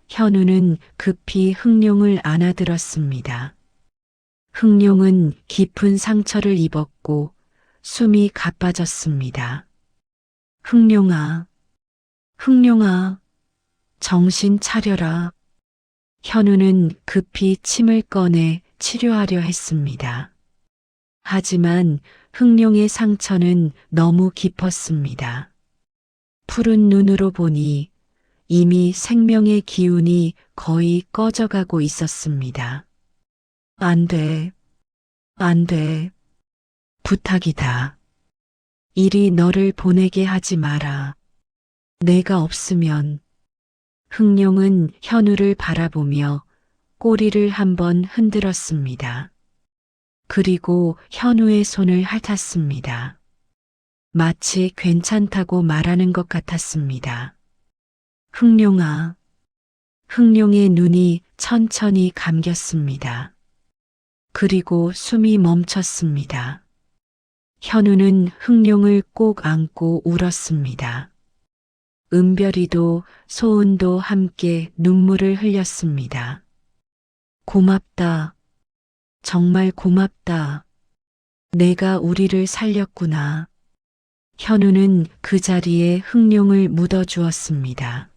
A: 현우는 급히 흥룡을 안아들었습니다. 흥룡은 깊은 상처를 입었고 숨이 가빠졌습니다. 흥룡아, 흥룡아, 정신 차려라. 현우는 급히 침을 꺼내 치료하려 했습니다. 하지만 흥룡의 상처는 너무 깊었습니다. 푸른 눈으로 보니 이미 생명의 기운이 거의 꺼져가고 있었습니다. 안 돼, 안 돼. 부탁이다. 이리 너를 보내게 하지 마라. 내가 없으면. 흥룡은 현우를 바라보며 꼬리를 한번 흔들었습니다. 그리고 현우의 손을 핥았습니다. 마치 괜찮다고 말하는 것 같았습니다. 흥룡아. 흥룡의 눈이 천천히 감겼습니다. 그리고 숨이 멈췄습니다. 현우는 흥룡을 꼭 안고 울었습니다. 은별이도 소은도 함께 눈물을 흘렸습니다. 고맙다. 정말 고맙다. 내가 우리를 살렸구나. 현우는 그 자리에 흥룡을 묻어주었습니다.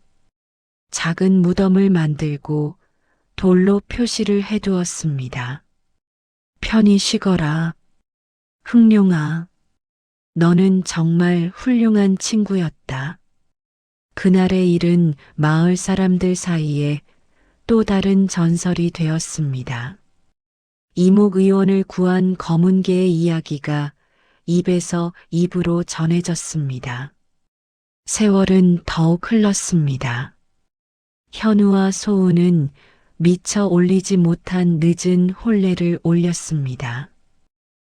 A: 작은 무덤을 만들고 돌로 표시를 해두었습니다. 편히 쉬거라. 흥룡아, 너는 정말 훌륭한 친구였다. 그날의 일은 마을 사람들 사이에 또 다른 전설이 되었습니다. 이목 의원을 구한 검은개의 이야기가 입에서 입으로 전해졌습니다. 세월은 더욱 흘렀습니다. 현우와 소은은 미처 올리지 못한 늦은 혼례를 올렸습니다.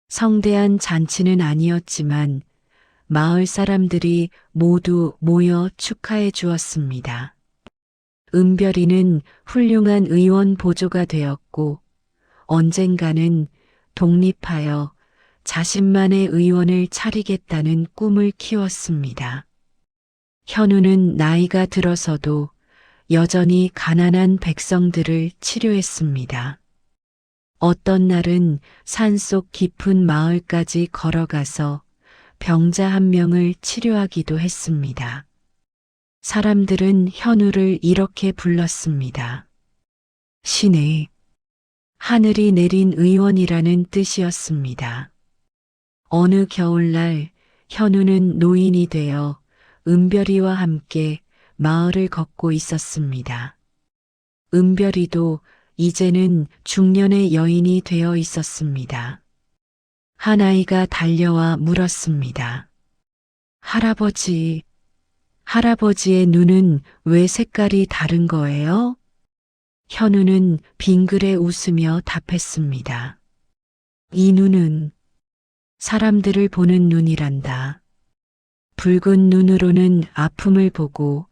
A: 성대한 잔치는 아니었지만 마을 사람들이 모두 모여 축하해 주었습니다. 은별이는 훌륭한 의원 보조가 되었고 언젠가는 독립하여 자신만의 의원을 차리겠다는 꿈을 키웠습니다. 현우는 나이가 들어서도 여전히 가난한 백성들을 치료했습니다. 어떤 날은 산속 깊은 마을까지 걸어가서 병자 한 명을 치료하기도 했습니다. 사람들은 현우를 이렇게 불렀습니다. 신의 하늘이 내린 의원이라는 뜻이었습니다. 어느 겨울날 현우는 노인이 되어 은별이와 함께 마을을 걷고 있었습니다. 은별이도 이제는 중년의 여인이 되어 있었습니다. 한 아이가 달려와 물었습니다. 할아버지, 할아버지의 눈은 왜 색깔이 다른 거예요? 현우는 빙그레 웃으며 답했습니다. 이 눈은 사람들을 보는 눈이란다. 붉은 눈으로는 아픔을 보고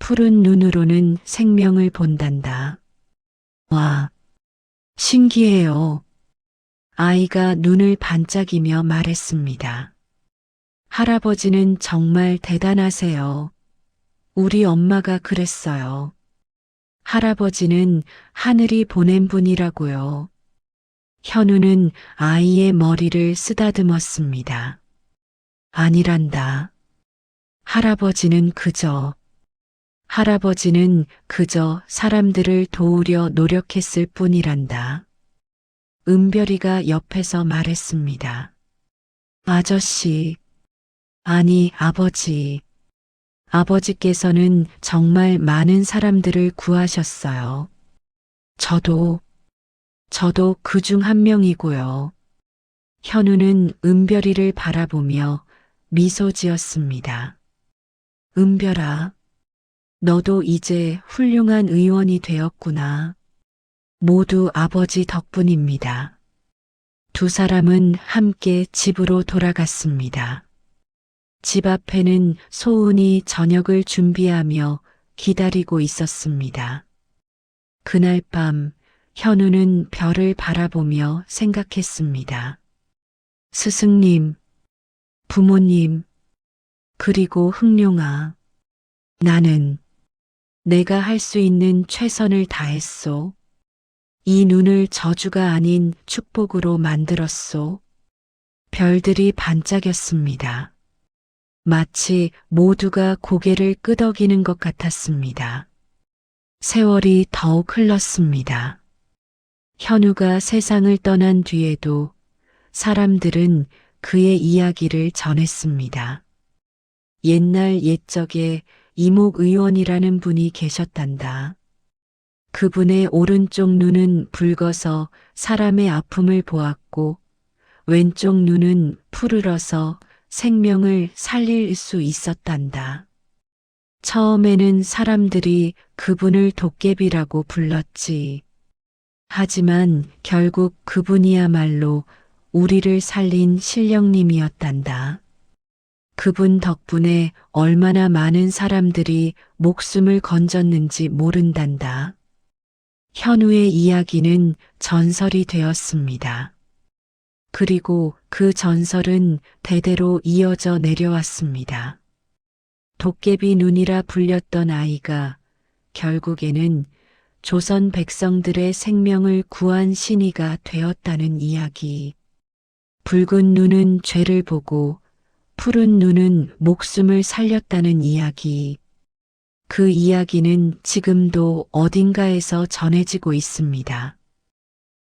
A: 푸른 눈으로는 생명을 본단다. 와, 신기해요. 아이가 눈을 반짝이며 말했습니다. 할아버지는 정말 대단하세요. 우리 엄마가 그랬어요. 할아버지는 하늘이 보낸 분이라고요. 현우는 아이의 머리를 쓰다듬었습니다. 아니란다. 할아버지는 그저 사람들을 도우려 노력했을 뿐이란다. 은별이가 옆에서 말했습니다. 아저씨, 아니 아버지. 아버지께서는 정말 많은 사람들을 구하셨어요. 저도 그중 한 명이고요. 현우는 은별이를 바라보며 미소 지었습니다. 은별아, 너도 이제 훌륭한 의원이 되었구나. 모두 아버지 덕분입니다. 두 사람은 함께 집으로 돌아갔습니다. 집 앞에는 소은이 저녁을 준비하며 기다리고 있었습니다. 그날 밤 현우는 별을 바라보며 생각했습니다. 스승님, 부모님, 그리고 흥룡아, 나는 내가 할 수 있는 최선을 다했소. 이 눈을 저주가 아닌 축복으로 만들었소. 별들이 반짝였습니다. 마치 모두가 고개를 끄덕이는 것 같았습니다. 세월이 더욱 흘렀습니다. 현우가 세상을 떠난 뒤에도 사람들은 그의 이야기를 전했습니다. 옛날 옛적에 이목 의원이라는 분이 계셨단다. 그분의 오른쪽 눈은 붉어서 사람의 아픔을 보았고 왼쪽 눈은 푸르러서 생명을 살릴 수 있었단다. 처음에는 사람들이 그분을 도깨비라고 불렀지. 하지만 결국 그분이야말로 우리를 살린 신령님이었단다. 그분 덕분에 얼마나 많은 사람들이 목숨을 건졌는지 모른단다. 현우의 이야기는 전설이 되었습니다. 그리고 그 전설은 대대로 이어져 내려왔습니다. 도깨비 눈이라 불렸던 아이가 결국에는 조선 백성들의 생명을 구한 신이가 되었다는 이야기. 붉은 눈은 죄를 보고 푸른 눈은 목숨을 살렸다는 이야기. 그 이야기는 지금도 어딘가에서 전해지고 있습니다.